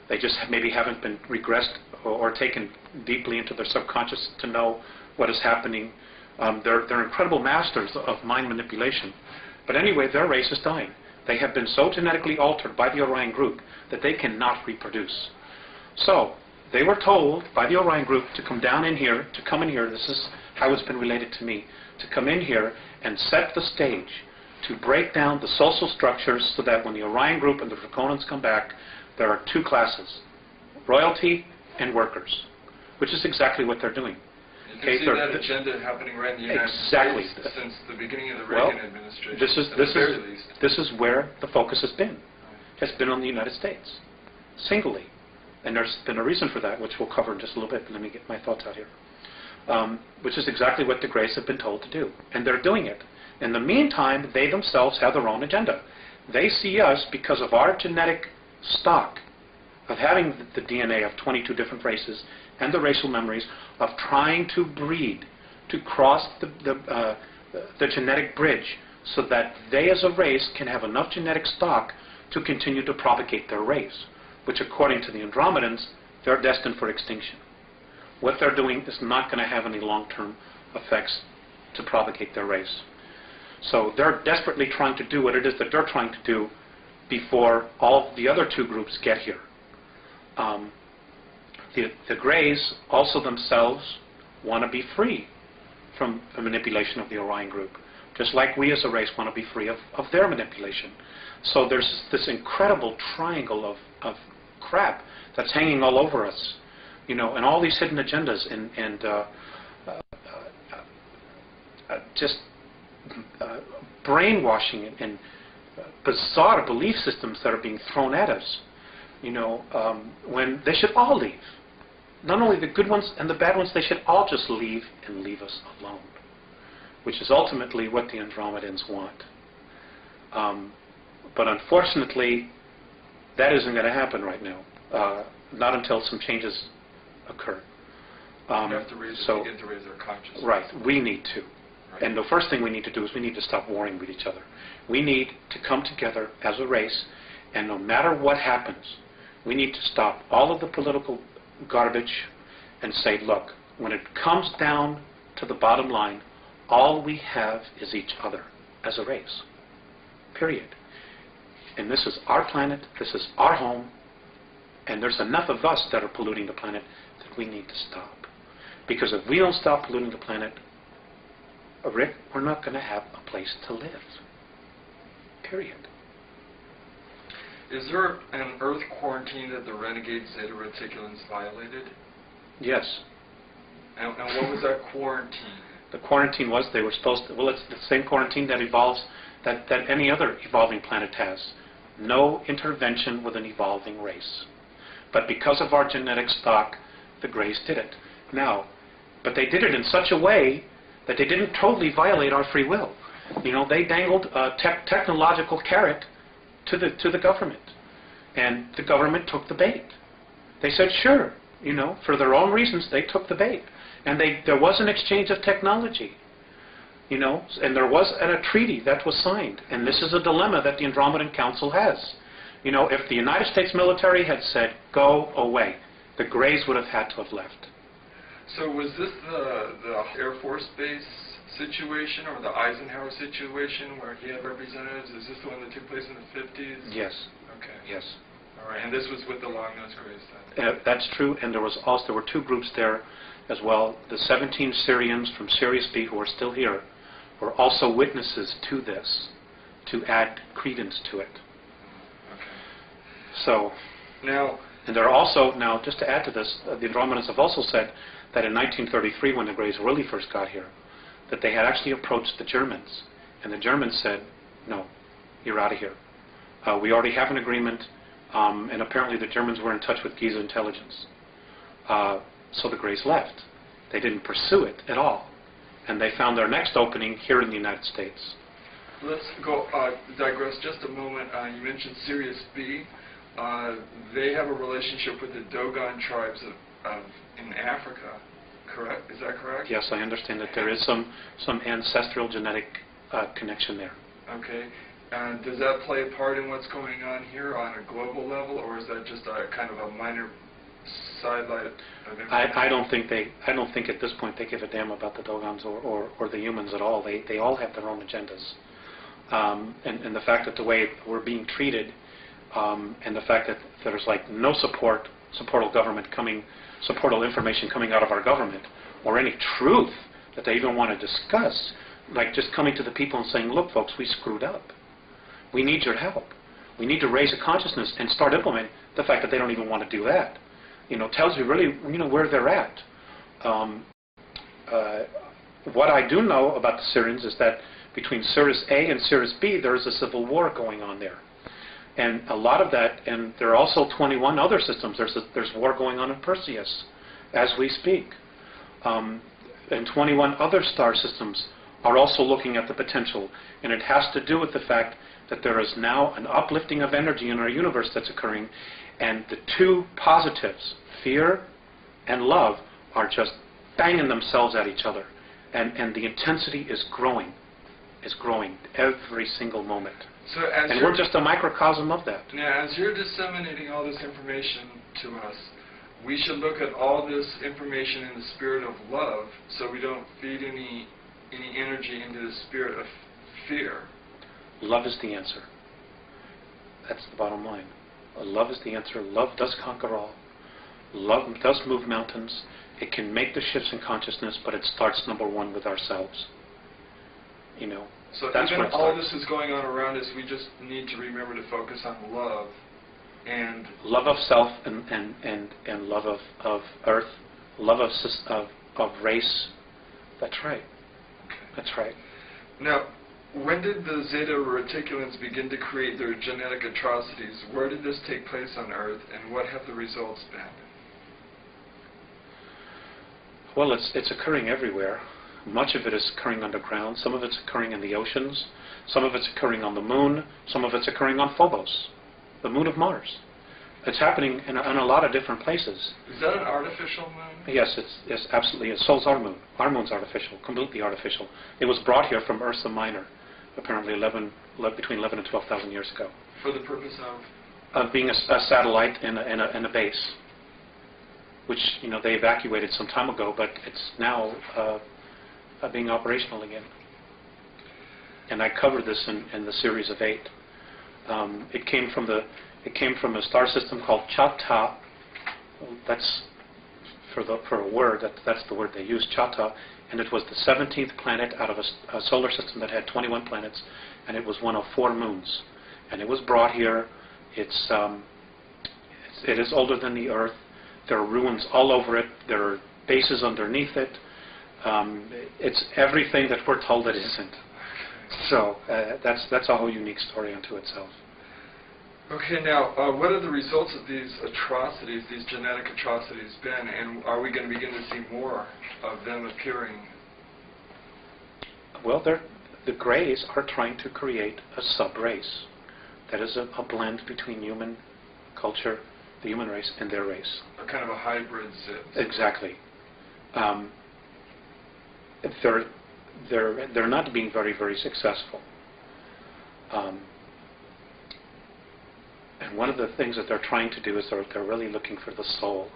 They just maybe haven't been regressed or taken deeply into their subconscious to know what is happening. They're incredible masters of mind manipulation. But anyway, their race is dying. They have been so genetically altered by the Orion group that they cannot reproduce. So they were told by the Orion group to come in here, this is how it's been related to me, to come in here and set the stage to break down the social structures so that when the Orion group and the Draconans come back, there are two classes, royalty and workers, which is exactly what they're doing. You can see that agenda happening right in the United States since the beginning of the Reagan administration, this is where the focus has been. Has been on the United States, singly. And there's been a reason for that, which we'll cover in just a little bit. Let me get my thoughts out here. Which is exactly what the Greys have been told to do. And they're doing it. In the meantime, they themselves have their own agenda. They see us, because of our genetic stock, of having the DNA of 22 different races and the racial memories, of trying to breed, to cross the genetic bridge, so that they as a race can have enough genetic stock to continue to propagate their race, which according to the Andromedans, they're destined for extinction. What they're doing is not going to have any long-term effects to propagate their race. So they're desperately trying to do what it is that they're trying to do before all the other two groups get here. The Greys also themselves want to be free from the manipulation of the Orion group, just like we as a race want to be free of their manipulation. So there's this incredible triangle of crap that's hanging all over us, and all these hidden agendas and just brainwashing and bizarre belief systems that are being thrown at us, when they should all leave. Not only the good ones and the bad ones, they should all just leave and leave us alone, which is ultimately what the Andromedans want. But unfortunately, that isn't going to happen right now, not until some changes occur. We have to begin to raise our consciousness. Right, we need to. Right. And the first thing we need to do is we need to stop warring with each other. We need to come together as a race, and no matter what happens, we need to stop all of the political garbage and say, look, when it comes down to the bottom line, all we have is each other as a race. Period. And this is our planet, this is our home, and there's enough of us that are polluting the planet that we need to stop. Because if we don't stop polluting the planet, Rick, we're not going to have a place to live. Period. Is there an Earth quarantine that the renegade Zeta Reticulans violated? Yes. And what was that quarantine? The quarantine was they were supposed to, well, it's the same quarantine that evolves, that any other evolving planet has. No intervention with an evolving race. But because of our genetic stock, the Greys did it. Now, but they did it in such a way that they didn't totally violate our free will. They dangled a technological carrot to the government. And the government took the bait. They said, sure, for their own reasons, they took the bait. And there was an exchange of technology. And there was a treaty that was signed. And this is a dilemma that the Andromedan Council has. If the United States military had said, go away, the Greys would have had to have left. So was this the Air Force Base situation or the Eisenhower situation where he had representatives? Is this the one that took place in the 50s? Yes. Okay. Yes. All right. And this was with the Long-Nosed Greys then? That's true. And there were two groups there as well. The 17 Syrians from Sirius B who are still here were also witnesses to this, to add credence to it. Okay. So, now, and there are also, now just to add to this, the Andromedans have also said that in 1933, when the Greys really first got here, that they had actually approached the Germans, and the Germans said, no, you're out of here. We already have an agreement, and apparently the Germans were in touch with Giza intelligence. So the Greys left. They didn't pursue it at all. And they found their next opening here in the United States. Let's go digress just a moment. You mentioned Sirius B. They have a relationship with the Dogon tribes in Africa, correct? Is that correct? Yes, I understand that there is some ancestral genetic connection there. Okay. And does that play a part in what's going on here on a global level, or is that just a kind of a minor sidelight of information? I don't think at this point they give a damn about the Dogons or the humans at all. They all have their own agendas. And the fact that the way we're being treated, and the fact that there's like no supportal information coming out of our government, or any truth that they even want to discuss, like just coming to the people and saying, look, folks, we screwed up. We need your help. We need to raise a consciousness and start implementing. The fact that they don't even want to do that, tells you really, where they're at. What I do know about the Syrians is that between Sirius A and Sirius B, there is a civil war going on there. And a lot of that, and there are also 21 other systems. There's war going on in Perseus as we speak. And 21 other star systems are also looking at the potential. And it has to do with the fact that there is now an uplifting of energy in our universe that's occurring. And the two positives, fear and love, are just banging themselves at each other. And the intensity is growing. It's growing every single moment. So and we're just a microcosm of that. Now, as you're disseminating all this information to us, we should look at all this information in the spirit of love, so we don't feed any energy into the spirit of fear. Love is the answer. That's the bottom line. Love is the answer. Love does conquer all. Love does move mountains. It can make the shifts in consciousness, but it starts, number one, with ourselves. So that's even where all this is going on around us, we just need to remember to focus on love and love of self and love of earth, love of race. That's right. Okay. That's right. Now, when did the Zeta Reticulans begin to create their genetic atrocities? Where did this take place on Earth, and what have the results been? Well, it's occurring everywhere. Much of it is occurring underground. Some of it's occurring in the oceans. Some of it's occurring on the moon. Some of it's occurring on Phobos, the moon of Mars. It's happening in a lot of different places. Is that an artificial moon? Yes, it's absolutely. So's our moon. Our moon's artificial, completely artificial. It was brought here from Ursa Minor, apparently between 11 and 12,000 years ago. For the purpose of? Of being a satellite and a base, which they evacuated some time ago, but it's now being operational again. And I covered this in the series of 8. It came from a star system called Chata. That's for a word. That's the word they use, Chata. And it was the 17th planet out of a solar system that had 21 planets, and it was one of 4 moons. And it was brought here. It is older than the Earth. There are ruins all over it. There are bases underneath it. It's everything that we're told it isn't. So that's a whole unique story unto itself. Okay, now, what are the results of these atrocities, these genetic atrocities been, and are we going to begin to see more of them appearing? Well, the Greys are trying to create a sub-race. That is a blend between human culture, the human race, and their race. A kind of a hybrid zip. Exactly. They're not being very, very successful. And one of the things that they're trying to do is they're really looking for the soul.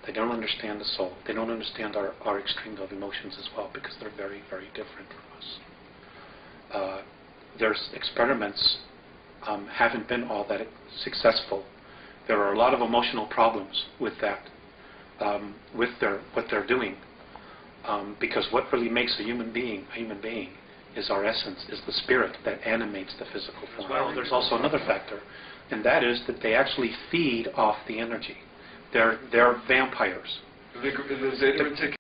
They don't understand the soul. They don't understand our extremes of emotions as well, because they're very, very different from us. Their experiments haven't been all that successful. There are a lot of emotional problems with that, with what they're doing. Because what really makes a human being is our essence, is the spirit that animates the physical form. Well, there's also another factor, and that is that they actually feed off the energy. They're vampires. The Zeta Reticulans?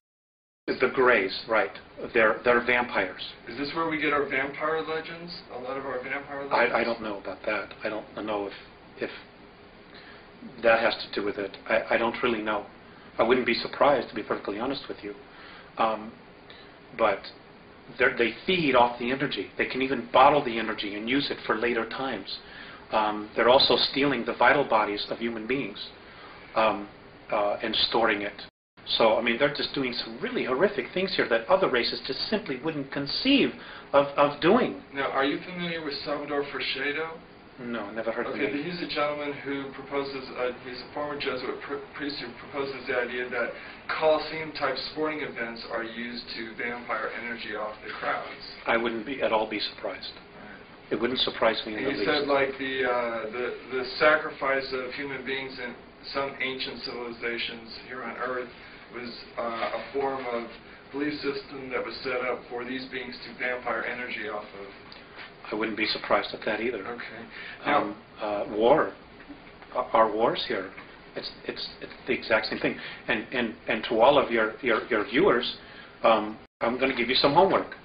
The Greys, right. They're vampires. Is this where we get our vampire legends? A lot of our vampire legends? I don't know about that. I don't know if that has to do with it. I don't really know. I wouldn't be surprised, to be perfectly honest with you. But they feed off the energy. They can even bottle the energy and use it for later times. They're also stealing the vital bodies of human beings and storing it. So, I mean, they're just doing some really horrific things here that other races just simply wouldn't conceive of doing. Now, are you familiar with Salvador Freixedo? No, I never heard of him. Okay, he's a gentleman who proposes, he's a former Jesuit priest who proposes the idea that Colosseum-type sporting events are used to vampire energy off the crowds. I wouldn't at all be surprised. Right. It wouldn't surprise me in the least. He said, like, the sacrifice of human beings in some ancient civilizations here on Earth was a form of belief system that was set up for these beings to vampire energy off of. I wouldn't be surprised at that either. Okay. Now, our wars here, it's the exact same thing. And to all of your viewers, I'm going to give you some homework.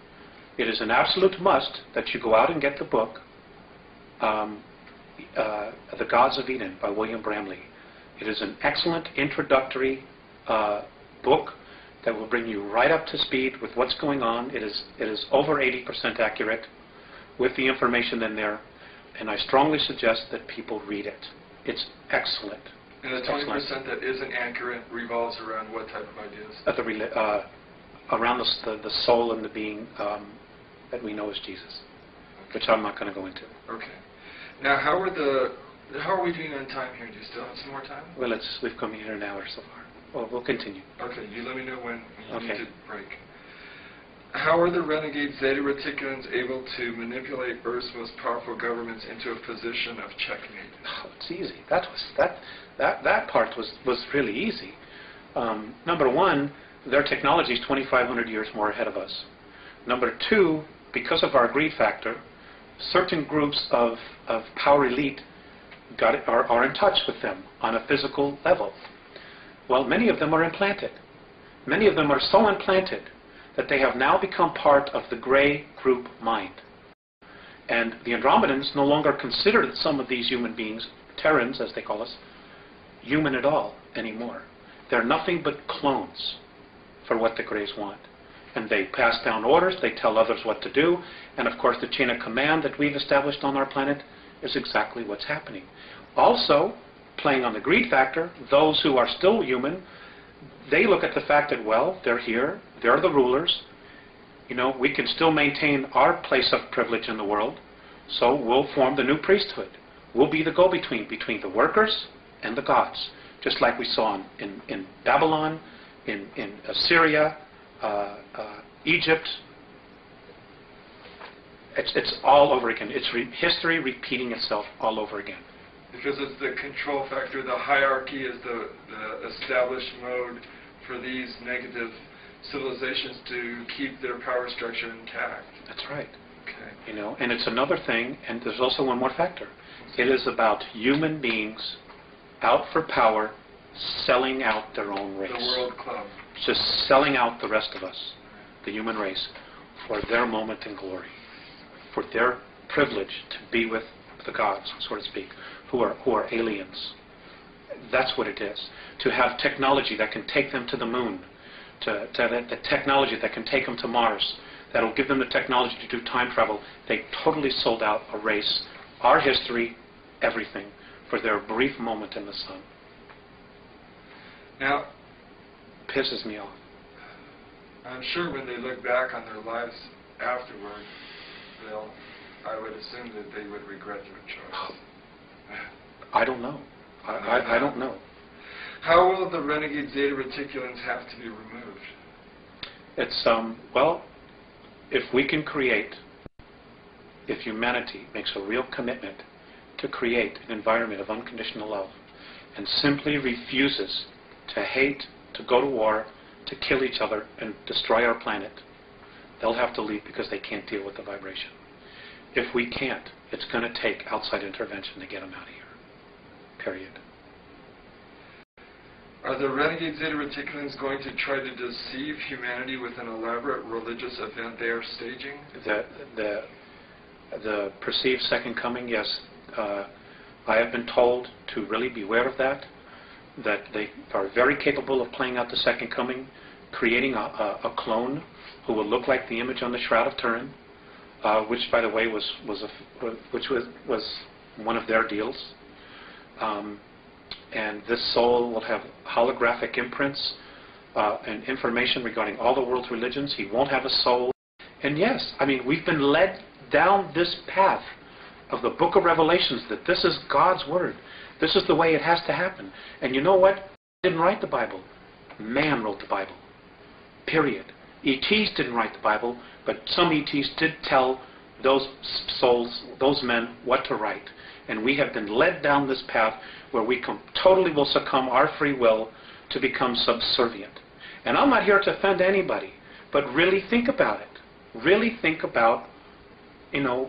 It is an absolute must that you go out and get the book, The Gods of Eden by William Bramley. It is an excellent introductory book that will bring you right up to speed with what's going on. It is over 80% accurate with the information in there, and I strongly suggest that people read it. It's excellent. And the 20% that isn't accurate revolves around what type of ideas? Around the soul and the being that we know as Jesus, which I'm not going to go into. Okay. Now, how are we doing on time here? Do you still have some more time? Well, we've come here an hour so far. Well, we'll continue. Okay, you let me know when you Okay. need to break. How are the renegade Zeta Reticulans able to manipulate Earth's most powerful governments into a position of checkmate? Oh, it's easy. That part was really easy. Number one, their technology is 2,500 years more ahead of us. Number two, because of our greed factor, certain groups of power elite are in touch with them on a physical level. Well, many of them are implanted. Many of them are so implanted that they have now become part of the gray group mind. And the Andromedans no longer consider some of these human beings, Terrans as they call us, human at all anymore. They're nothing but clones for what the Greys want. And they pass down orders, they tell others what to do, and of course the chain of command that we've established on our planet is exactly what's happening. Also, playing on the greed factor, those who are still human, they look at the fact that, well, they're here, they're the rulers, you know, we can still maintain our place of privilege in the world, so we'll form the new priesthood. We'll be the go-between between the workers and the gods, just like we saw in Babylon, in Assyria, Egypt. It's all over again. It's history repeating itself all over again. Because it's the control factor, the hierarchy is the established mode for these negative civilizations to keep their power structure intact. That's right. Okay. You know, and it's another thing, and there's also one more factor. It is about human beings out for power, selling out their own race. The World Club. Just selling out the rest of us, the human race, for their moment in glory, for their privilege to be with the gods, so to speak, who are aliens. That's what it is. To have technology that can take them to the moon, to have the technology that can take them to Mars, that will give them the technology to do time travel. They totally sold out a race, our history, everything, for their brief moment in the sun. Now, pisses me off. I'm sure when they look back on their lives afterward, I would assume that they would regret their choice. I don't know. I don't know. How will the renegade Zeta Reticulans have to be removed? It's, well, if we can create, if humanity makes a real commitment to create an environment of unconditional love and simply refuses to hate, to go to war, to kill each other and destroy our planet, they'll have to leave because they can't deal with the vibration. If we can't, it's going to take outside intervention to get them out of here. Period. Are the renegade Zeta Reticulans going to try to deceive humanity with an elaborate religious event they are staging? The perceived second coming, yes. I have been told to really beware of that they are very capable of playing out the second coming, creating a clone who will look like the image on the Shroud of Turin, which, by the way, was one of their deals. And this soul will have holographic imprints and information regarding all the world's religions. He won't have a soul. And yes, I mean, we've been led down this path of the book of Revelations that this is God's word. This is the way it has to happen. And you know what? He didn't write the Bible. Man wrote the Bible. Period. ETs didn't write the Bible, but some ETs did tell those souls, those men, what to write. And we have been led down this path where we totally will succumb our free will to become subservient. And I'm not here to offend anybody, But really think about it. Really think about,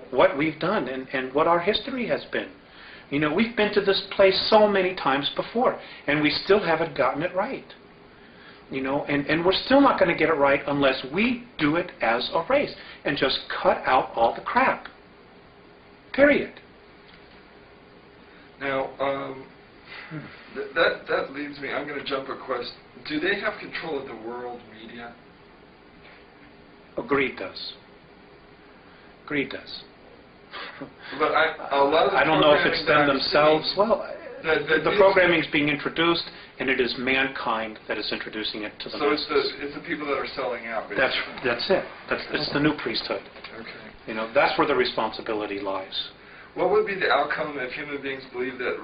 what we've done and what our history has been. We've been to this place so many times before, and we still haven't gotten it right. And we're still not going to get it right unless we do it as a race and just cut out all the crap. Period. Now, that leads me, I'm going to jump a question. Do they have control of the world media? Greed does. Greed does. But a lot of the I don't know if it's them themselves. Well, the programming is being introduced, and it is mankind that is introducing it to the masses. So it's the people that are selling out, basically. That's it. It's the new priesthood. Okay. That's where the responsibility lies. What would be the outcome if human beings believed that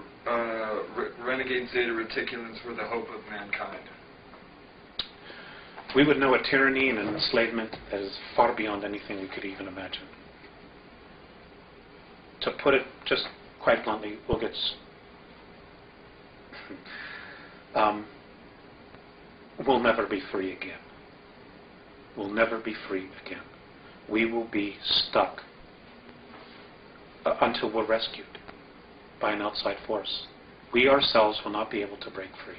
renegade Zeta Reticulans were the hope of mankind? We would know a tyranny and an enslavement that is far beyond anything we could even imagine. To put it just quite bluntly, we'll never be free again. We'll never be free again. We will be stuck until we're rescued by an outside force. We ourselves will not be able to break free.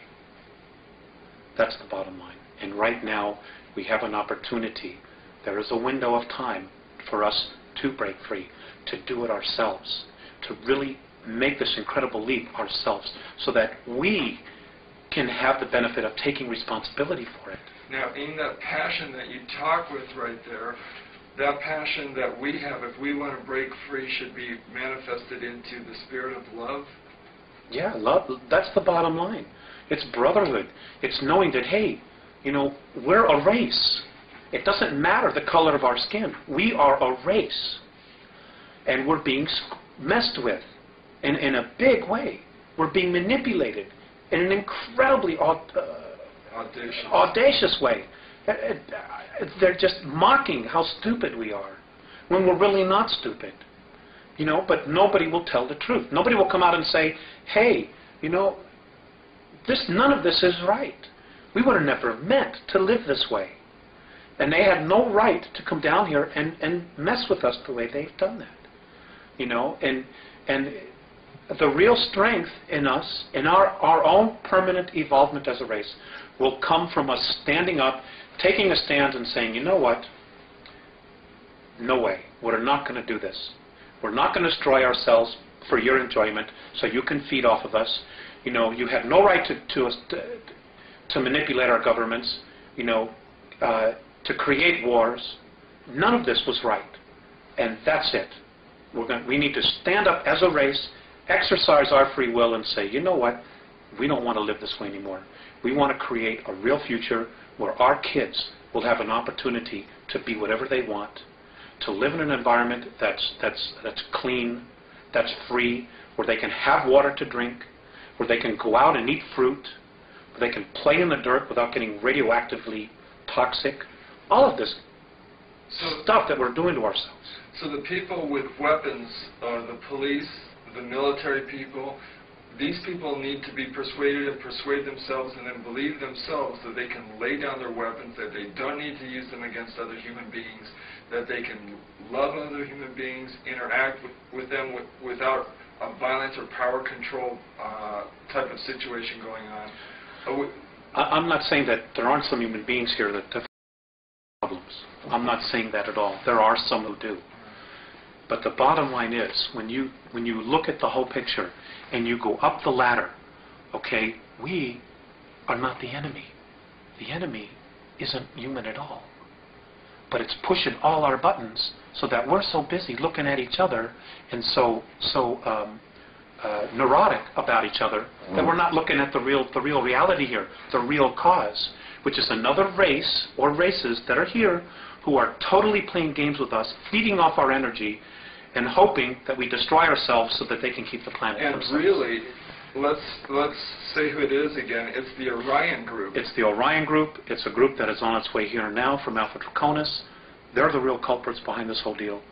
That's the bottom line. And right now, we have an opportunity. There is a window of time for us to break free, to do it ourselves, to really make this incredible leap ourselves so that we can have the benefit of taking responsibility for it. Now, in that passion that you talk with right there, that passion that we have, if we want to break free, should be manifested into the spirit of love? Yeah, love. That's the bottom line. It's brotherhood. It's knowing that, hey, we're a race. It doesn't matter the color of our skin. We are a race. And we're being messed with in a big way. We're being manipulated in an incredibly audacious way. They're just mocking how stupid we are when we're really not stupid. But nobody will tell the truth. Nobody will come out and say, hey, none of this is right. We would have never meant to live this way. And they had no right to come down here and mess with us the way they've done that. And the real strength in us, in our own permanent evolvement as a race, will come from us standing up, taking a stand and saying, you know what? No way. We're not going to do this. We're not going to destroy ourselves for your enjoyment so you can feed off of us. You have no right to manipulate our governments, to create wars. None of this was right. And that's it. We need to stand up as a race, exercise our free will and say, you know what? We don't want to live this way anymore. We want to create a real future where our kids will have an opportunity to be whatever they want, to live in an environment that's clean, that's free, where they can have water to drink, where they can go out and eat fruit, where they can play in the dirt without getting radioactively toxic. All of this stuff that we're doing to ourselves. So the people with weapons, the police, the military people, these people need to be persuaded and persuade themselves and then believe themselves that they can lay down their weapons, that they don't need to use them against other human beings, that they can love other human beings, interact with them without a violence or power control type of situation going on. I'm not saying that there aren't some human beings here that have problems. I'm not saying that at all. There are some who do. But the bottom line is, when you look at the whole picture and you go up the ladder, okay, we are not the enemy. The enemy isn't human at all. But it's pushing all our buttons so that we're so busy looking at each other and so neurotic about each other that we're not looking at the real reality here, the real cause, which is another race or races that are here who are totally playing games with us, feeding off our energy, and hoping that we destroy ourselves so that they can keep the planet for themselves. And really, let's say who it is again. It's the Orion group. It's the Orion group. It's a group that is on its way here now from Alpha Draconis. They're the real culprits behind this whole deal.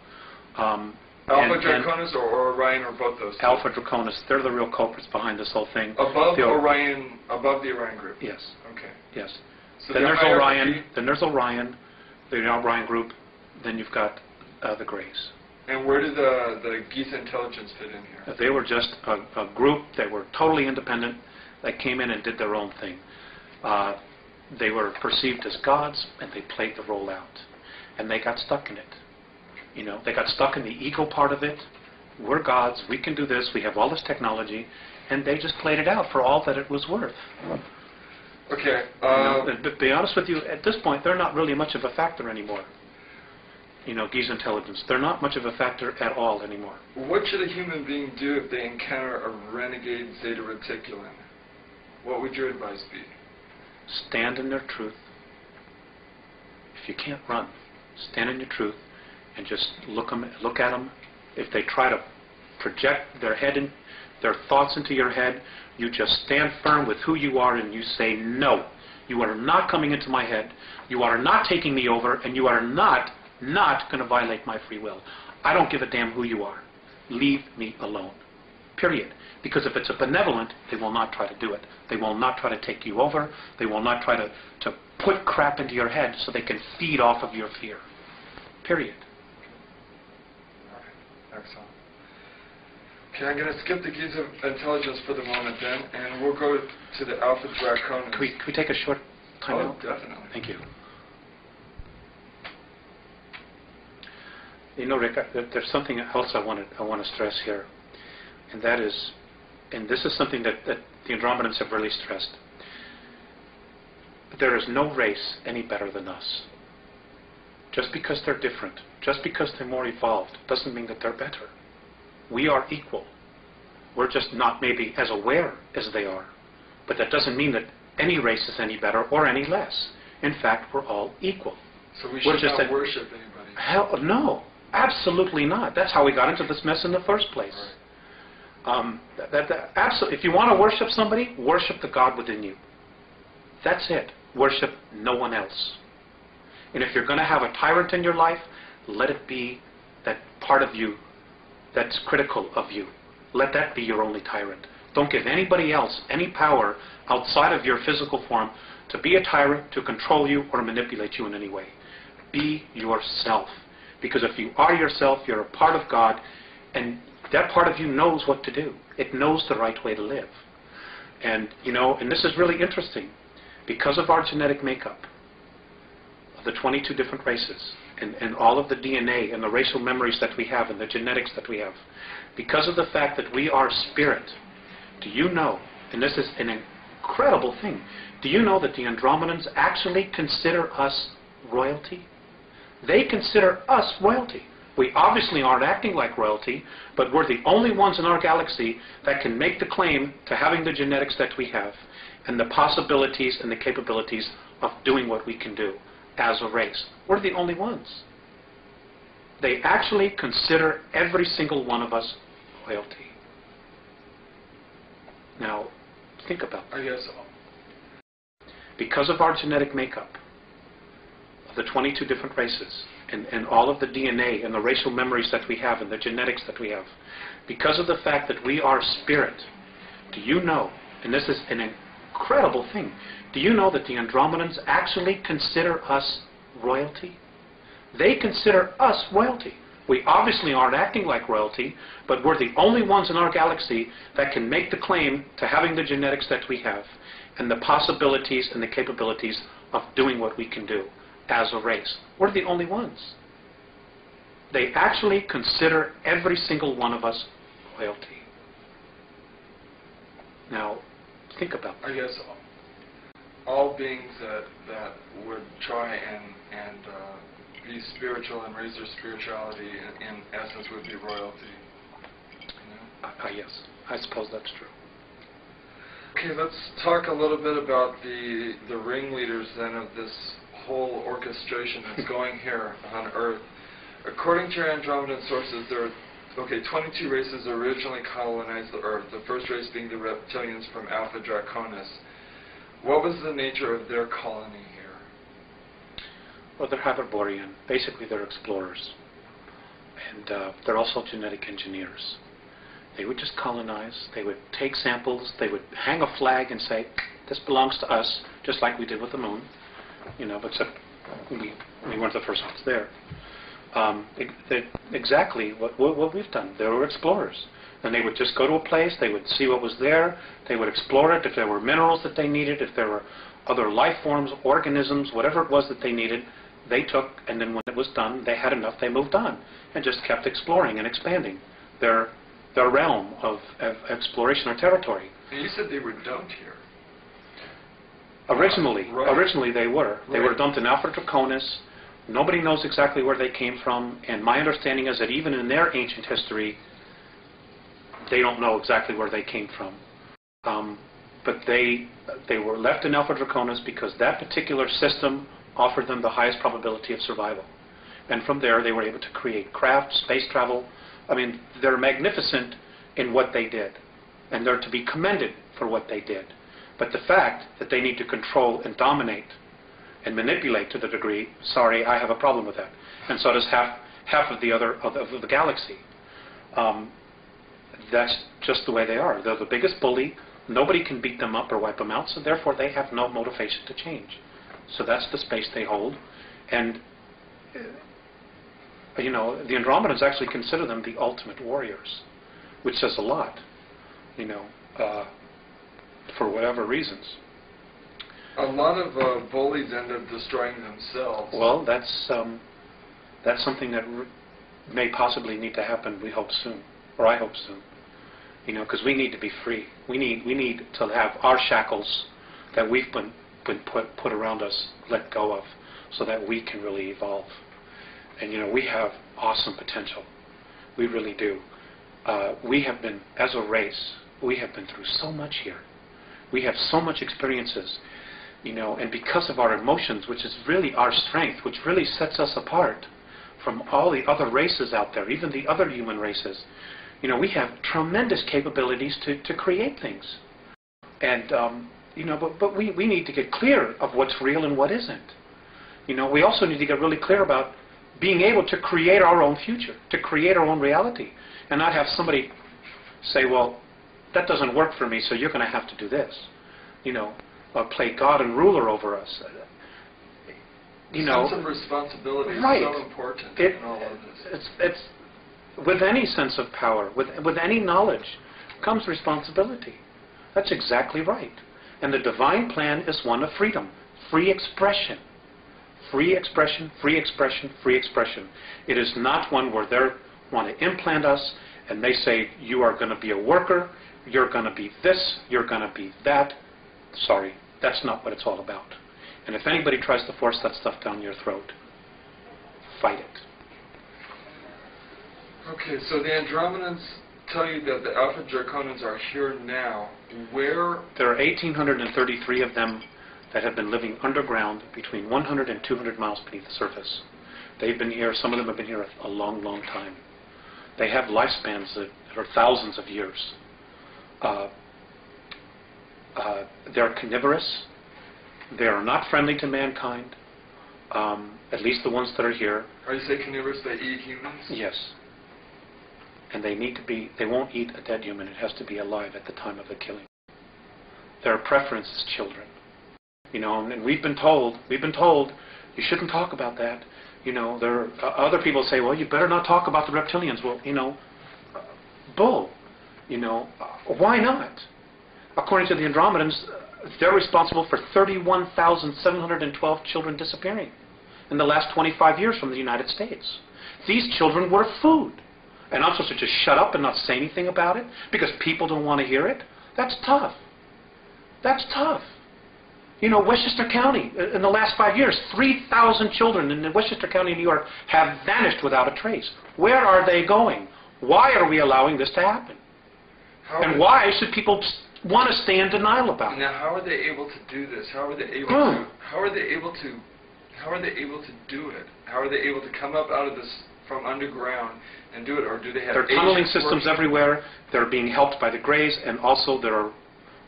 Alpha Draconis or Orion or both those two? Alpha Draconis. They're the real culprits behind this whole thing. Above the Orion group? Yes. Okay. Yes. So Then there's Orion. Then there's Orion. the O'Brien group, then you've got the Greys. And where did the Geese Intelligence fit in here? They were just a group that were totally independent, that came in and did their own thing. They were perceived as gods, and they played the role out. And they got stuck in it. You know, they got stuck in the ego part of it. We're gods, we can do this, we have all this technology, and they just played it out for all that it was worth. Okay. To be honest with you, at this point, they're not really much of a factor anymore. You know, Geese Intelligence, they're not much of a factor at all anymore. What should a human being do if they encounter a renegade Zeta Reticulan? What would your advice be? Stand in their truth. If you can't run, stand in your truth and just look at them. If they try to project their thoughts into your head, you just stand firm with who you are and you say, no, you are not coming into my head, you are not taking me over, and you are not going to violate my free will. I don't give a damn who you are. Leave me alone. Period. Because if it's a benevolent, they will not try to do it. They will not try to take you over. They will not try to put crap into your head so they can feed off of your fear. Period. All right. Excellent. Okay, I'm going to skip the Geese Intelligence for the moment then, and we'll go to the Alpha Draconis. Can we take a short time out? Oh, definitely. Thank you. You know, Rick, there's something else I want to stress here, and that is, and this is something that the Andromedans have really stressed. There is no race any better than us. Just because they're different, just because they're more evolved, doesn't mean that they're better. We are equal. We're just not maybe as aware as they are. But that doesn't mean that any race is any better or any less. In fact, we're all equal. So we should not worship anybody? Hell, no. Absolutely not. That's how we got into this mess in the first place. Right. Absolutely. If you want to worship somebody, worship the God within you. That's it. Worship no one else. And if you're going to have a tyrant in your life, let it be that part of you that's critical of you. Let that be your only tyrant. Don't give anybody else any power outside of your physical form to be a tyrant, to control you, or manipulate you in any way. Be yourself. Because if you are yourself, you're a part of God, and that part of you knows what to do. It knows the right way to live. And, you know, and this is really interesting. Because of our genetic makeup, of the 22 different races, and all of the DNA and the racial memories that we have and the genetics that we have, because of the fact that we are spirit, do you know, and this is an incredible thing, do you know that the Andromedans actually consider us royalty? They consider us royalty. We obviously aren't acting like royalty, but we're the only ones in our galaxy that can make the claim to having the genetics that we have and the possibilities and the capabilities of doing what we can do as a race. We're the only ones. They actually consider every single one of us royalty. Now, think about that. I guess. Because of our genetic makeup, of the 22 different races, and all of the DNA and the racial memories that we have and the genetics that we have, because of the fact that we are spirit, do you know, and this is an incredible thing, do you know that the Andromedans actually consider us royalty? They consider us royalty. We obviously aren't acting like royalty, but we're the only ones in our galaxy that can make the claim to having the genetics that we have and the possibilities and the capabilities of doing what we can do as a race. We're the only ones. They actually consider every single one of us royalty. Now, think about that. I guess all beings that would try and be spiritual and raise their spirituality, in essence, would be royalty. You know? Yes, I suppose that's true. Okay, let's talk a little bit about the ringleaders then of this whole orchestration that's going here on Earth. According to your Andromedan sources, there are 22 races originally colonized the Earth, the first race being the reptilians from Alpha Draconis. What was the nature of their colony here? Well, they're Hyperborean. Basically, they're explorers. And they're also genetic engineers. They would just colonize. They would take samples. They would hang a flag and say, this belongs to us, just like we did with the moon. You know, except we weren't the first ones there. Exactly what we've done. They were explorers. And they would just go to a place, they would see what was there, they would explore it, if there were minerals that they needed, if there were other life forms, organisms, whatever it was that they needed, they took, and then when it was done, they had enough, they moved on, and just kept exploring and expanding their realm of exploration or territory. And you said they were dumped here. Originally they were. They Right. were dumped in Alpha Draconis. Nobody knows exactly where they came from, and my understanding is that even in their ancient history, they don't know exactly where they came from. But they were left in Alpha Draconis because that particular system offered them the highest probability of survival. And from there, they were able to create craft, space travel. I mean, they're magnificent in what they did, and they're to be commended for what they did. But the fact that they need to control and dominate and manipulate to the degree, sorry, I have a problem with that. And so does half of the other of the galaxy. That's just the way they are. They're the biggest bully. Nobody can beat them up or wipe them out, so therefore they have no motivation to change. So that's the space they hold. And, you know, the Andromedans actually consider them the ultimate warriors, which says a lot, you know, for whatever reasons. A lot of bullies end up destroying themselves. Well, that's something that may possibly need to happen, we hope soon, or I hope soon. You know, because we need to be free. We need to have our shackles that we've been put around us let go of, so that we can really evolve. And you know, we have awesome potential. We really do. We have been, as a race, we have been through so much here. We have so much experiences, you know, and because of our emotions, which is really our strength, which really sets us apart from all the other races out there, even the other human races. You know, we have tremendous capabilities to create things. And, you know, but we need to get clear of what's real and what isn't. You know, we also need to get really clear about being able to create our own future, to create our own reality, and not have somebody say, well, that doesn't work for me, so you're going to have to do this. You know, or play God and ruler over us. You know, sense of responsibility is right. so important in all of this. It's with any sense of power, with any knowledge, comes responsibility. That's exactly right. And the divine plan is one of freedom, free expression. Free expression, free expression, free expression. It is not one where they want to implant us and they say, you are going to be a worker, you're going to be this, you're going to be that. Sorry, that's not what it's all about. And if anybody tries to force that stuff down your throat, fight it. Okay, so the Andromedans tell you that the Alpha Draconans are here now. Where? There are 1,833 of them that have been living underground between 100 and 200 miles beneath the surface. They've been here, some of them have been here a long, long time. They have lifespans that are thousands of years. They're carnivorous. They are not friendly to mankind, at least the ones that are here. Are you saying carnivorous, they eat humans? Yes. And they need to be, they won't eat a dead human. It has to be alive at the time of the killing. Their preference is children. You know, and we've been told, you shouldn't talk about that. You know, there are, other people say, well, you better not talk about the reptilians. Well, you know, bull. You know, why not? According to the Andromedans, they're responsible for 31,712 children disappearing in the last 25 years from the United States. These children were food. And I'm supposed to just shut up and not say anything about it because people don't want to hear it? That's tough. That's tough. You know, Westchester County, in the last 5 years, 3,000 children in Westchester County, New York, have vanished without a trace. Where are they going? Why are we allowing this to happen? And why should people want to stay in denial about it? Now, how are they able to do this? How are they able to? How are they able to? How are they able to do it? How are they able to come up out of this from underground and do it, or do they have? There are tunneling systems everywhere. They're being helped by the Greys, and also there are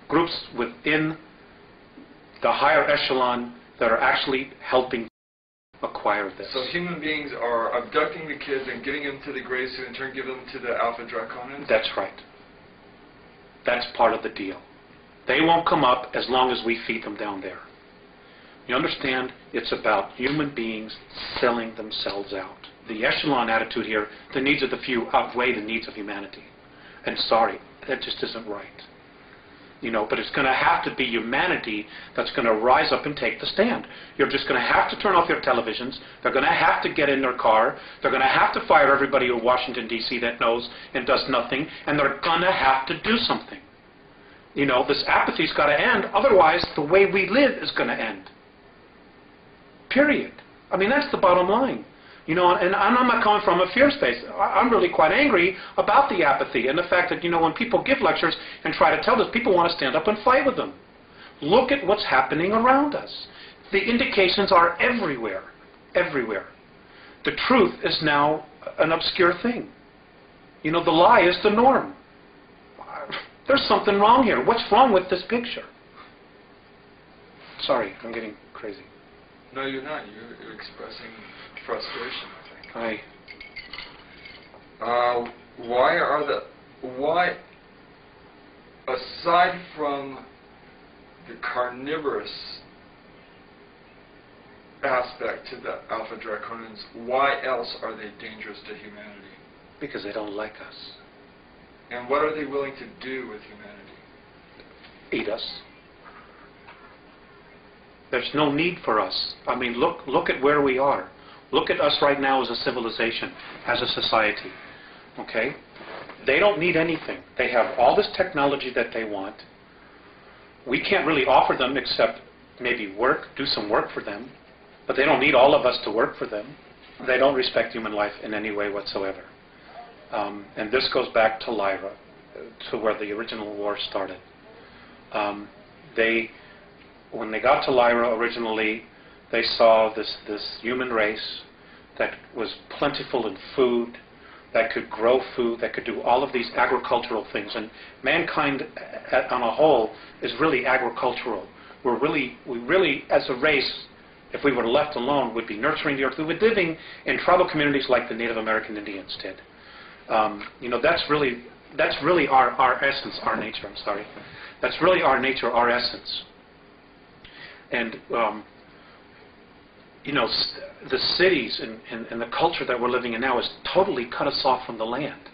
groups within the higher echelon that are actually helping acquire this. So human beings are abducting the kids and getting them to the Greys, who in turn give them to the Alpha Draconans? That's right. That's part of the deal. They won't come up as long as we feed them down there. You understand? It's about human beings selling themselves out. The echelon attitude here, the needs of the few outweigh the needs of humanity. And sorry, that just isn't right. You know, but it's going to have to be humanity that's going to rise up and take the stand. You're just going to have to turn off your televisions. They're going to have to get in their car. They're going to have to fire everybody in Washington, D.C. that knows and does nothing. And they're going to have to do something. You know, this apathy's got to end. Otherwise, the way we live is going to end. Period. I mean, that's the bottom line. You know, and I'm not coming from a fear space. I'm really quite angry about the apathy and the fact that, you know, when people give lectures and try to tell us, people want to stand up and fight with them. Look at what's happening around us. The indications are everywhere. Everywhere. The truth is now an obscure thing. You know, the lie is the norm. There's something wrong here. What's wrong with this picture? Sorry, I'm getting crazy. No, you're not. You're expressing frustration, I think. Why, aside from the carnivorous aspect to the Alpha Draconians, why else are they dangerous to humanity? Because they don't like us. And what are they willing to do with humanity? Eat us. There's no need for us. I mean, look at where we are. Look at us right now as a civilization, as a society. Okay? They don't need anything. They have all this technology that they want. We can't really offer them except maybe work, do some work for them. But they don't need all of us to work for them. They don't respect human life in any way whatsoever. And this goes back to Lyra, to where the original war started. When they got to Lyra originally, they saw this human race that was plentiful in food, that could grow food, that could do all of these agricultural things. And mankind on a whole is really agricultural. We really, as a race, if we were left alone, would be nurturing the earth. We would be living in tribal communities like the Native American Indians did. You know, that's really our essence, our nature, I'm sorry. That's really our nature, our essence. And, you know, the cities and the culture that we're living in now has totally cut us off from the land,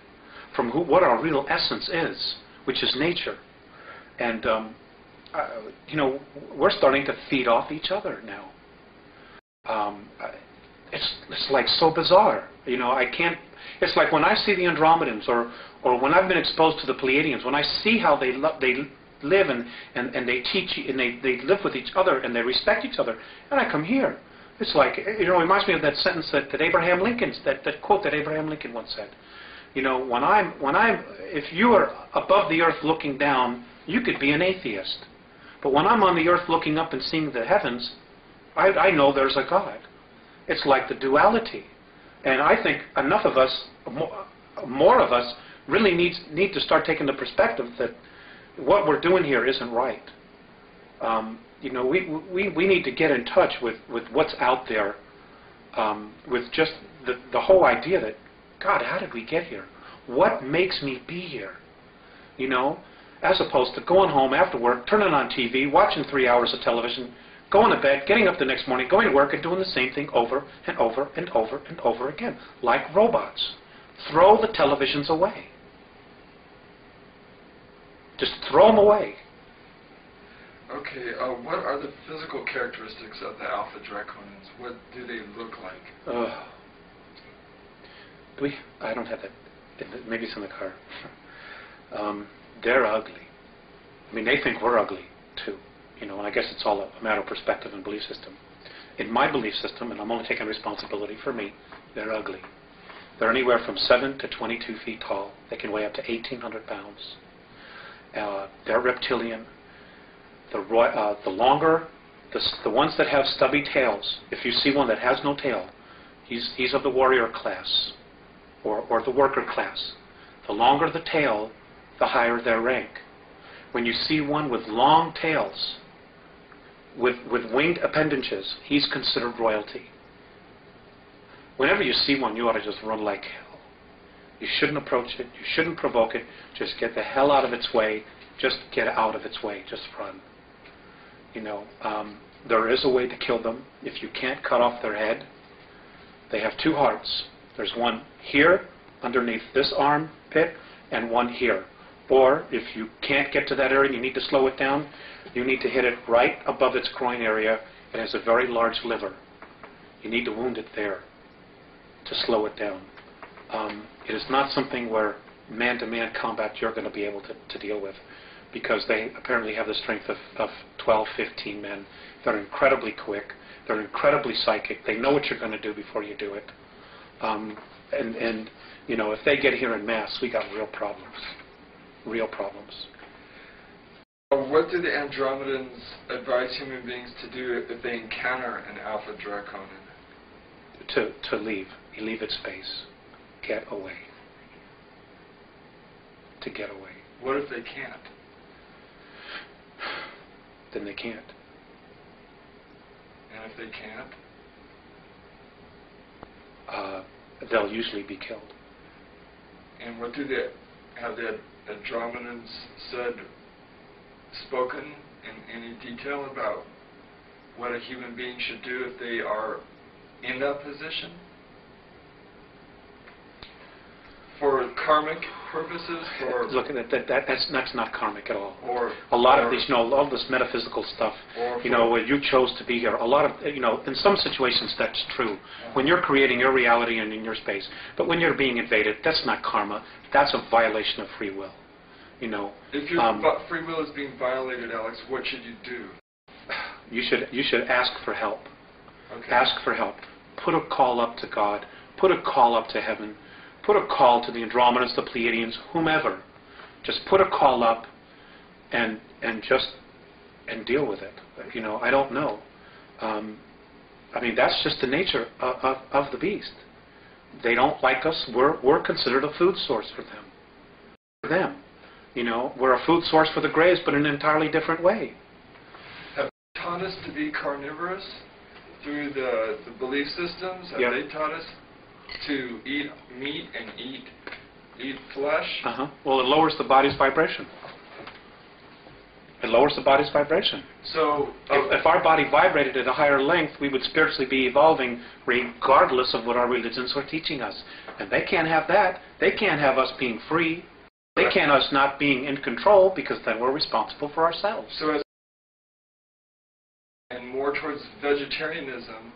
from what our real essence is, which is nature. And, you know, we're starting to feed off each other now. It's like so bizarre. You know, it's like when I see the Andromedans or when I've been exposed to the Pleiadians, when I see how they live and they teach and they live with each other and they respect each other, and I come here. It's like, you know, it reminds me of that sentence that Abraham Lincoln, that quote that Abraham Lincoln once said. You know, if you are above the earth looking down, you could be an atheist. But when I'm on the earth looking up and seeing the heavens, I know there's a God. It's like the duality. And I think enough of us, more of us, really need to start taking the perspective that what we're doing here isn't right. You know, we need to get in touch with what's out there, with just the whole idea that, God, how did we get here? What makes me be here? You know, as opposed to going home after work, turning on TV, watching 3 hours of television, going to bed, getting up the next morning, going to work, and doing the same thing over and over and over and over again, like robots. Throw the televisions away. Just throw them away. Okay, what are the physical characteristics of the Alpha Draconians? What do they look like? I don't have that. Maybe it's in the car. They're ugly. I mean, they think we're ugly, too. You know, and I guess it's all a matter of perspective and belief system. In my belief system, and I'm only taking responsibility for me, they're ugly. They're anywhere from 7 to 22 feet tall. They can weigh up to 1,800 pounds. They're reptilian. The ones that have stubby tails, if you see one that has no tail, he's of the warrior class or the worker class. The longer the tail, the higher their rank. When you see one with long tails, with winged appendages, he's considered royalty. Whenever you see one, you ought to just run like hell. You shouldn't approach it. You shouldn't provoke it. Just get the hell out of its way. Just get out of its way. Just run. You know, There is a way to kill them. If you can't cut off their head, they have two hearts. There's one here, underneath this armpit, and one here. Or, if you can't get to that area and you need to slow it down, you need to hit it right above its groin area. It has a very large liver. You need to wound it there to slow it down. It is not something where man-to-man combat you're going to be able to deal with, because they apparently have the strength of 12, 15 men. They're incredibly quick. They're incredibly psychic. They know what you're going to do before you do it. And you know, if they get here en masse, we got real problems. Real problems. What do the Andromedans advise human beings to do if they encounter an Alpha Draconin? To leave. You leave its space. Get away. To get away. What if they can't? Then they can't. And if they can't? They'll usually be killed. And what do they have the Andromedans spoken in any detail about what a human being should do if they are in that position? For karmic purposes? For look, that's not karmic at all. Or a lot of these, you know, all this metaphysical stuff, you know, you chose to be here. A lot of, you know, in some situations that's true. When you're creating your reality and in your space. But when you're being invaded, that's not karma. That's a violation of free will. You know. If your free will is being violated, Alex, what should you do? You should ask for help. Okay. Ask for help. Put a call up to God. Put a call up to heaven. Put a call to the Andromedans, the Pleiadians, whomever. Just put a call up and deal with it. You know, I don't know. I mean, that's just the nature of the beast. They don't like us. We're considered a food source for them. For them. You know, we're a food source for the Greys, but in an entirely different way. Have they taught us to be carnivorous through the belief systems? Have they taught us to eat meat and eat flesh? Well, it lowers the body's vibration. It lowers the body's vibration. So, if our body vibrated at a higher length, we would spiritually be evolving regardless of what our religions are teaching us. And they can't have that. They can't have us being free. They can't us not being in control, because then we're responsible for ourselves. So, and more towards vegetarianism,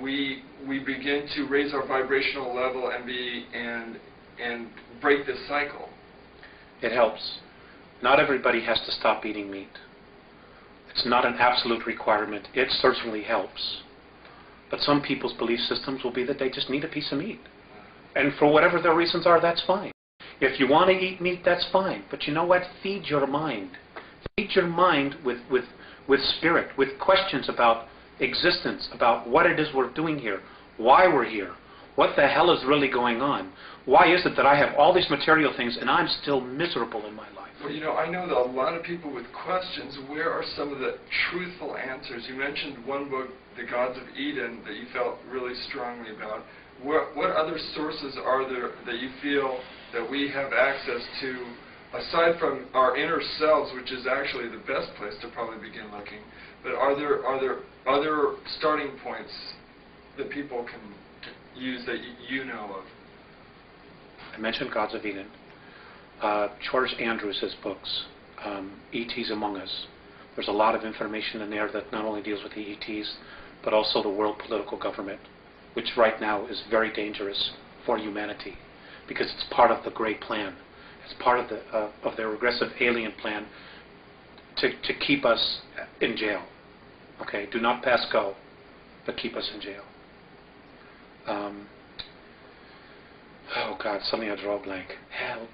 we begin to raise our vibrational level and break this cycle. It helps. Not everybody has to stop eating meat. It's not an absolute requirement. It certainly helps. But some people's belief systems will be that they just need a piece of meat. And for whatever their reasons are, that's fine. If you want to eat meat, that's fine. But you know what? Feed your mind. Feed your mind with spirit, with questions about existence, about what it is we're doing here, why we're here, what the hell is really going on, why is it that I have all these material things and I'm still miserable in my life? Well, you know, I know that a lot of people with questions, where are some of the truthful answers? You mentioned one book, The Gods of Eden, that you felt really strongly about. What other sources are there that you feel that we have access to, aside from our inner selves, which is actually the best place to probably begin looking? But are there other starting points that people can use that you know of? I mentioned Gods of Eden. George Andrews' books, E.T.s Among Us. There's a lot of information in there that not only deals with the E.T.s, but also the world political government, which right now is very dangerous for humanity, because it's part of the Great Plan. It's part of their regressive alien plan to keep us in jail. Okay, do not pass go, but keep us in jail. Oh God, suddenly I draw a blank. Help.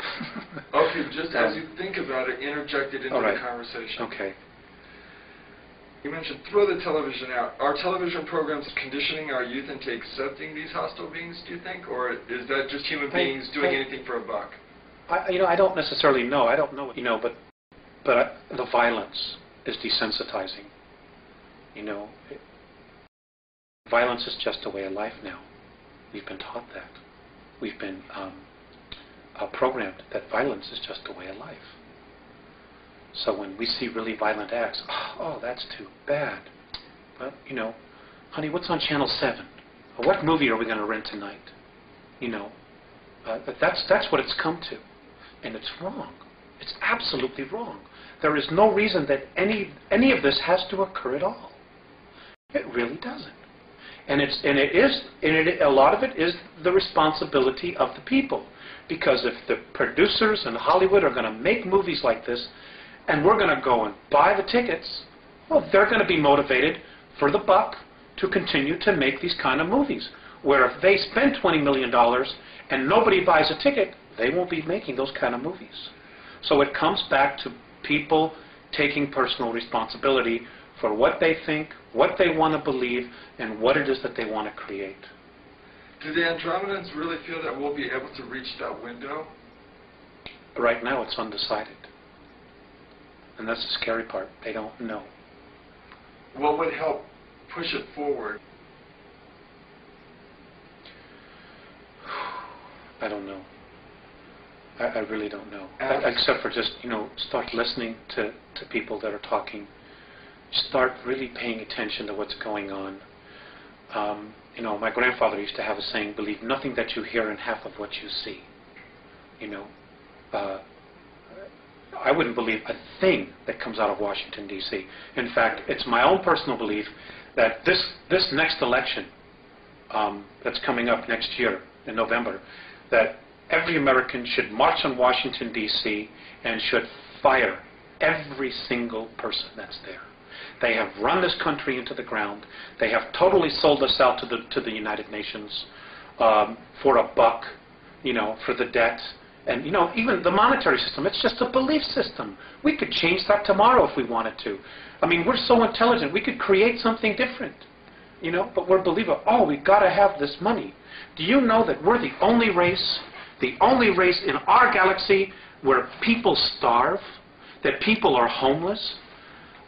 Okay, just as you think about it, interject it into the conversation. Okay. You mentioned throw the television out. Are television programs conditioning our youth into accepting these hostile beings, do you think? Or is that just human beings doing anything for a buck? I don't necessarily know. I don't know. But the violence is desensitizing. Violence is just a way of life now. We've been taught that. We've been programmed that violence is just a way of life. So when we see really violent acts, oh, that's too bad. But, you know, honey, what's on Channel 7? Or what movie are we going to rent tonight? You know, but that's what it's come to. And it's wrong. It's absolutely wrong. There is no reason that any of this has to occur at all. It really doesn't. And a lot of it is the responsibility of the people. Because if the producers in Hollywood are going to make movies like this, and we're going to go and buy the tickets, well, they're going to be motivated for the buck to continue to make these kind of movies. Where if they spend $20 million and nobody buys a ticket, they won't be making those kind of movies. So it comes back to people taking personal responsibility for what they think, what they want to believe, and what it is that they want to create. Do the Andromedans really feel that we'll be able to reach that window? Right now it's undecided. And that's the scary part. They don't know. What would help push it forward? I don't know. I really don't know. Except for just, you know, start listening to people that are talking. Start really paying attention to what's going on. You know, my grandfather used to have a saying, believe nothing that you hear and half of what you see. You know, I wouldn't believe a thing that comes out of Washington, D.C. In fact, it's my own personal belief that this next election that's coming up next year in November, that every American should march on Washington, D.C. and should fire every single person that's there. They have run this country into the ground. They have totally sold us out to the United Nations for a buck, you know, for the debt. And, you know, even the monetary system, it's just a belief system. We could change that tomorrow if we wanted to. I mean, we're so intelligent. We could create something different, you know, but we're believing, oh, we've got to have this money. Do you know that we're the only race in our galaxy where people starve, that people are homeless?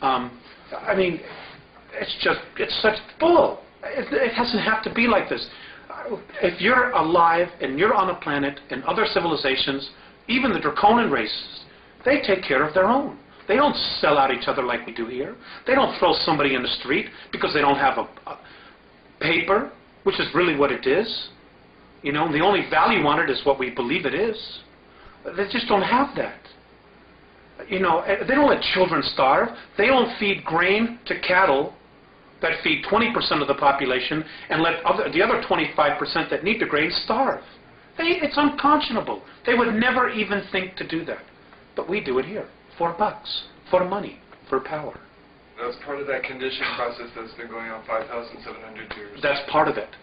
I mean, it's such bull. It doesn't have to be like this. If you're alive and you're on a planet and other civilizations, even the draconian races, they take care of their own. They don't sell out each other like we do here. They don't throw somebody in the street because they don't have a paper, which is really what it is. You know, the only value on it is what we believe it is. They just don't have that. You know, they don't let children starve. They don't feed grain to cattle that feed 20% of the population and let the other 25% that need the grain starve. It's unconscionable. They would never even think to do that. But we do it here. For bucks, for money, for power. That's part of that conditioning process that's been going on 5,700 years. That's part of it.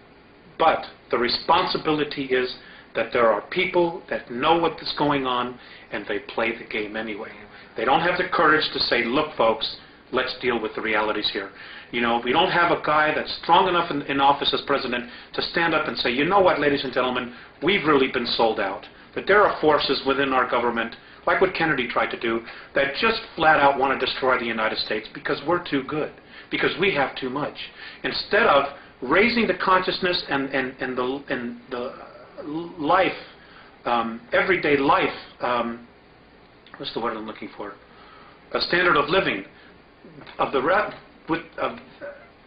But the responsibility is that there are people that know what is going on and they play the game anyway. They don't have the courage to say, look, folks, let's deal with the realities here. You know, we don't have a guy that's strong enough in office as president to stand up and say, you know what, ladies and gentlemen, we've really been sold out. That there are forces within our government, like what Kennedy tried to do, that just flat out want to destroy the United States because we're too good, because we have too much. Instead of raising the consciousness and the life, everyday life, what's the word I'm looking for? A standard of living of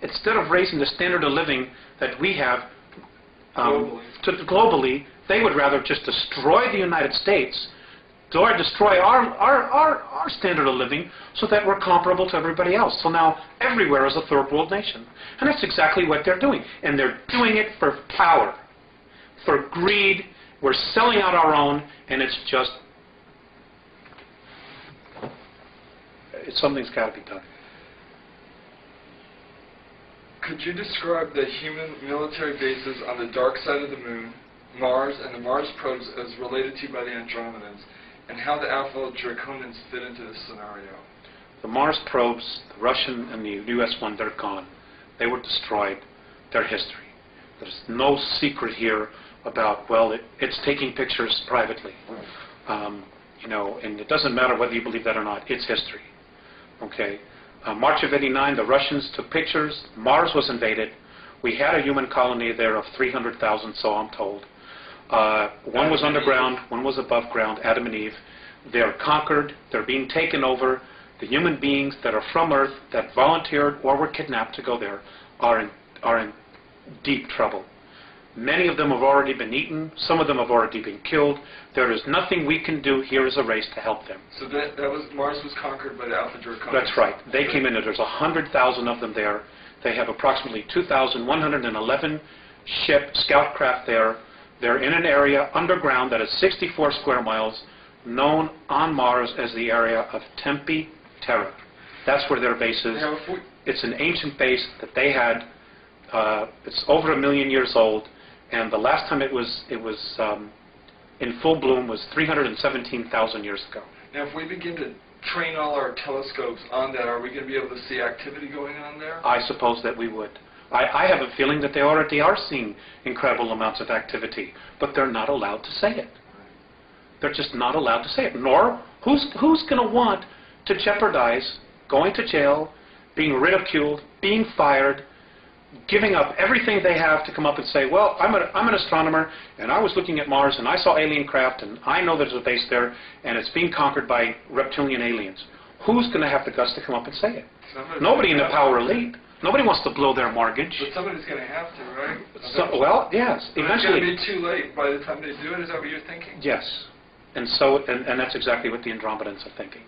instead of raising the standard of living that we have globally, they would rather just destroy the United States, destroy our standard of living so that we're comparable to everybody else. So now everywhere is a third world nation. And that's exactly what they're doing. And they're doing it for power, for greed. We're selling out our own, and it's just, something's got to be done. Could you describe the human military bases on the dark side of the moon, Mars, and the Mars probes as related to by the Andromedans, and how the Alpha Draconians fit into this scenario? The Mars probes, the Russian and the U.S. one, they're gone. They were destroyed. They're history. There's no secret here about, well, it's taking pictures privately. You know, and it doesn't matter whether you believe that or not. It's history. Okay? March of '89, the Russians took pictures. Mars was invaded. We had a human colony there of 300,000, so I'm told. One was underground, one was above ground, Adam and Eve. They're conquered. They're being taken over. The human beings that are from Earth, that volunteered or were kidnapped to go there, are in deep trouble. Many of them have already been eaten. Some of them have already been killed. There is nothing we can do here as a race to help them. So that was Mars was conquered by the Alpha Draconis. That's right. They came in. There's 100,000 of them there. They have approximately 2,111 scout craft there. They're in an area underground that is 64 square miles, known on Mars as the area of Tempe Terra. That's where their base is. It's an ancient base that they had. It's over 1 million years old, and the last time it was in full bloom was 317,000 years ago. Now, if we begin to train all our telescopes on that, are we going to be able to see activity going on there? I suppose that we would. I have a feeling that they already are seeing incredible amounts of activity, but they're not allowed to say it. They're just not allowed to say it. Nor, who's going to want to jeopardize going to jail, being ridiculed, being fired, giving up everything they have to come up and say, well, I'm an astronomer, and I was looking at Mars, and I saw alien craft, and I know there's a base there, and it's being conquered by reptilian aliens. Who's going to have the guts to come up and say it? Nobody in the power elite. Nobody wants to blow their mortgage. But somebody's going to have to, right? So, well, yes. But eventually, it's going to be too late by the time they do it. Is that what you're thinking? Yes. And so, and that's exactly what the Andromedans are thinking.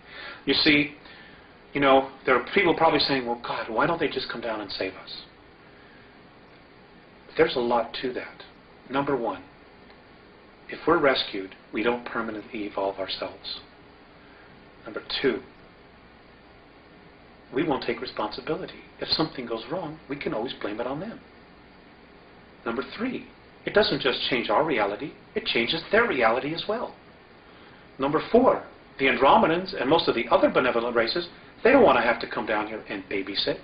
You see, you know, there are people probably saying, well, God, why don't they just come down and save us? There's a lot to that. Number one, if we're rescued, we don't permanently evolve ourselves. Number two, we won't take responsibility. If something goes wrong, we can always blame it on them. Number three, it doesn't just change our reality, it changes their reality as well. Number four, the Andromedans and most of the other benevolent races, they don't want to have to come down here and babysit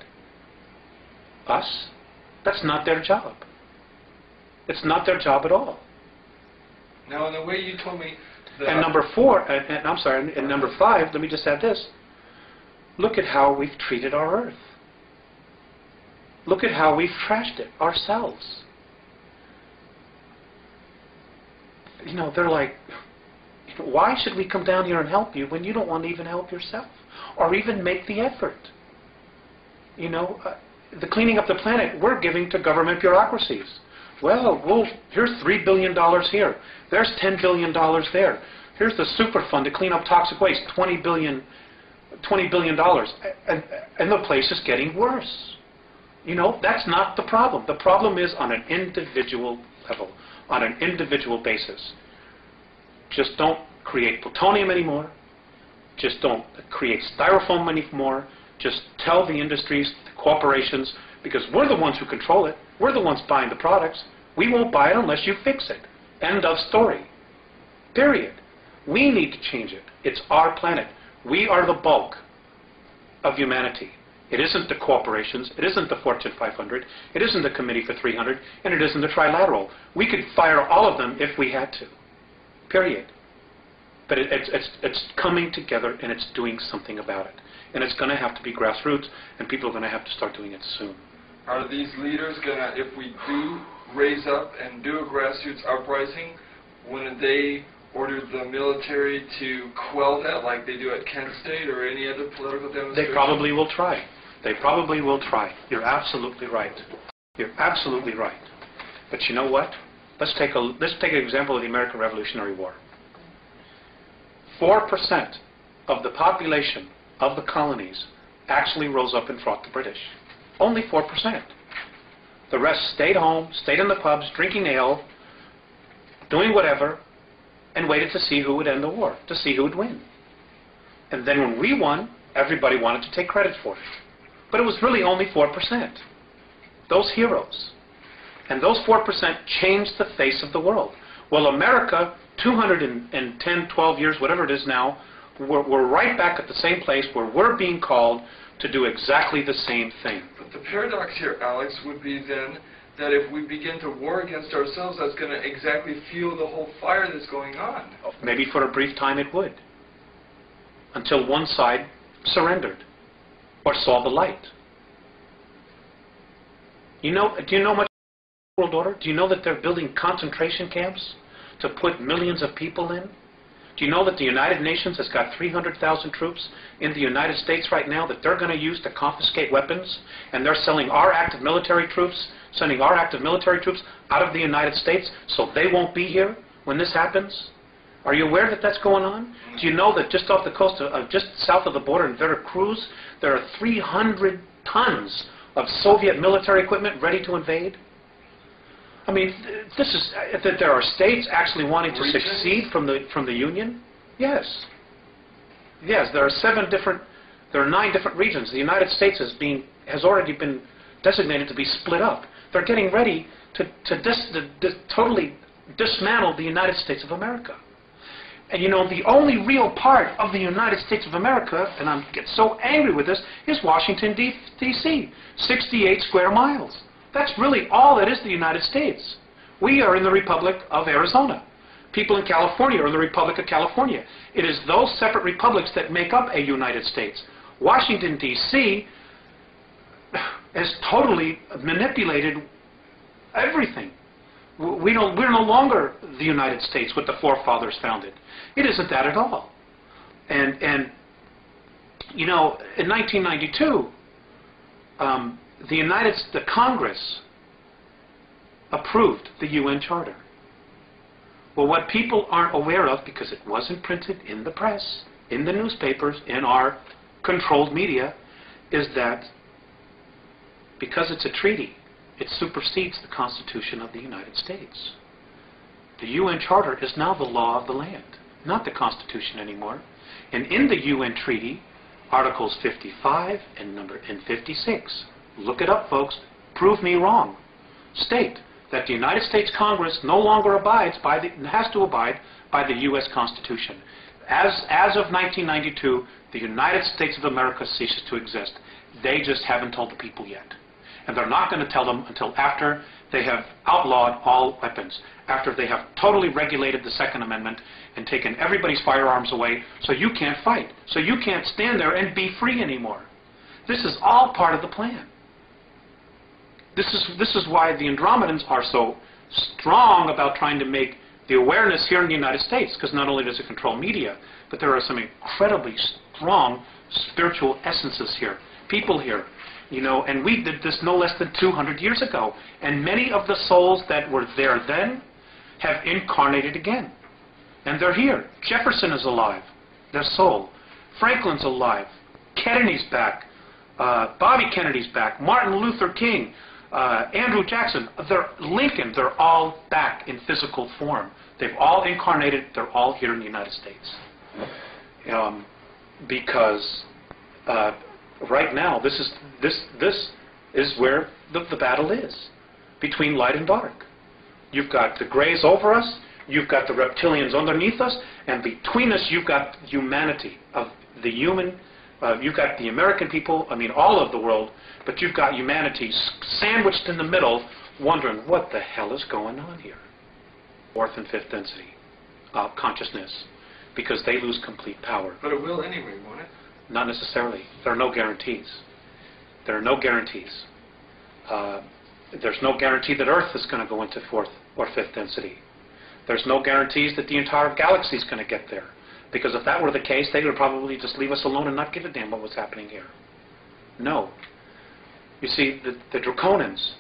us. That's not their job. It's not their job at all. Now, in the way you told me that... And number four, and I'm sorry, and number five, let me just add this. Look at how we've treated our Earth. Look at how we've trashed it ourselves. You know, they're like, why should we come down here and help you when you don't want to even help yourself? Or even make the effort? You know, the cleaning up the planet, we're giving to government bureaucracies. Well, here's $3 billion here. There's $10 billion there. Here's the super fund to clean up toxic waste, $20 billion. And the place is getting worse. You know, that's not the problem. The problem is on an individual level, on an individual basis. Just don't create plutonium anymore. Just don't create styrofoam anymore. Just tell the industries, the corporations, because we're the ones who control it. We're the ones buying the products. We won't buy it unless you fix it. End of story. Period. We need to change it. It's our planet. We are the bulk of humanity. It isn't the corporations. It isn't the Fortune 500. It isn't the Committee for 300. And it isn't the Trilateral. We could fire all of them if we had to. Period. But it's coming together and it's doing something about it. And it's going to have to be grassroots, and people are going to have to start doing it soon. Are these leaders going to, if we do raise up and do a grassroots uprising, when they order the military to quell that like they do at Kent State or any other political demonstration? They probably will try. They probably will try. You're absolutely right. You're absolutely right. But you know what? Let's take an example of the American Revolutionary War. 4% of the population of the colonies actually rose up and fought the British. Only 4%. The rest stayed home, stayed in the pubs, drinking ale, doing whatever, and waited to see who would end the war, to see who would win. And then when we won, everybody wanted to take credit for it. But it was really only 4%. Those heroes. And those 4% changed the face of the world. Well, America, 210, 12 years, whatever it is now, we're right back at the same place where we're being called to do exactly the same thing. But the paradox here, Alex, would be then that if we begin to war against ourselves, that's going to exactly fuel the whole fire that's going on. Maybe for a brief time it would. Until one side surrendered or saw the light. Do you know much about the world order? Do you know that they're building concentration camps to put millions of people in? Do you know that the United Nations has got 300,000 troops in the United States right now that they're going to use to confiscate weapons? And they're selling our active military troops, sending our active military troops out of the United States so they won't be here when this happens? Are you aware that that's going on? Do you know that just off the coast of just south of the border in Veracruz, there are 300 tons of Soviet military equipment ready to invade? I mean, this is that there are states actually wanting to secede from the Union. Yes, yes. There are 9 different regions. The United States has already been designated to be split up. They're getting ready to totally dismantle the United States of America. And you know, the only real part of the United States of America, and I get so angry with this, is Washington, D.C., 68 square miles. That's really all it is the United States. We are in the Republic of Arizona. People in California are in the Republic of California. It is those separate republics that make up a United States. Washington, D.C. has totally manipulated everything. We're no longer the United States, what the forefathers founded. It isn't that at all. And you know, in 1992, the Congress approved the UN Charter. Well, what people aren't aware of, because it wasn't printed in the press, in the newspapers, in our controlled media, is that because it's a treaty, it supersedes the Constitution of the United States. The UN Charter is now the law of the land, not the Constitution anymore. And in the UN Treaty, Articles 55 and 56, look it up, folks, prove me wrong, state that the United States Congress no longer has to abide by the U.S. Constitution. As of 1992, the United States of America ceases to exist. They just haven't told the people yet. And they're not going to tell them until after they have outlawed all weapons, after they have totally regulated the Second Amendment and taken everybody's firearms away, so you can't fight, so you can't stand there and be free anymore. This is all part of the plan. This is why the Andromedans are so strong about trying to make the awareness here in the United States, because not only does it control media, but there are some incredibly strong spiritual essences here, people here. You know, and we did this no less than 200 years ago. And many of the souls that were there then have incarnated again. And they're here. Jefferson is alive, their soul. Franklin's alive. Kennedy's back. Bobby Kennedy's back. Martin Luther King. Andrew Jackson. Lincoln. They're all back in physical form. They've all incarnated. They're all here in the United States. Because right now, this is where the battle is, between light and dark. You've got the grays over us, you've got the reptilians underneath us, and between us you've got humanity, of the human, you've got the American people, I mean all of the world, but you've got humanity sandwiched in the middle, wondering what the hell is going on here. Fourth and fifth density consciousness, because they lose complete power. But it will anyway, won't it? Not necessarily. There are no guarantees. There are no guarantees. There's no guarantee that Earth is going to go into fourth or fifth density. There's no guarantees that the entire galaxy is going to get there. Because if that were the case, they would probably just leave us alone and not give a damn what was happening here. No. You see, the Draconians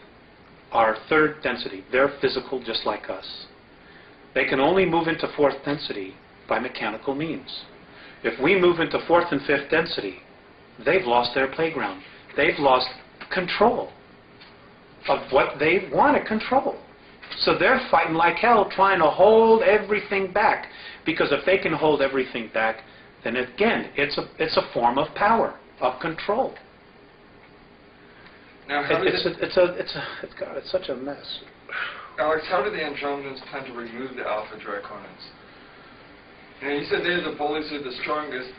are third density. They're physical just like us. They can only move into fourth density by mechanical means. If we move into fourth and fifth density, they've lost their playground. They've lost control of what they want to control. So they're fighting like hell, trying to hold everything back. Because if they can hold everything back, then again, it's a form of power, of control. Now, it's such a mess. Alex, how do the Andromedans plan to remove the Alpha Draconians? You said they're the bullies, they're the strongest.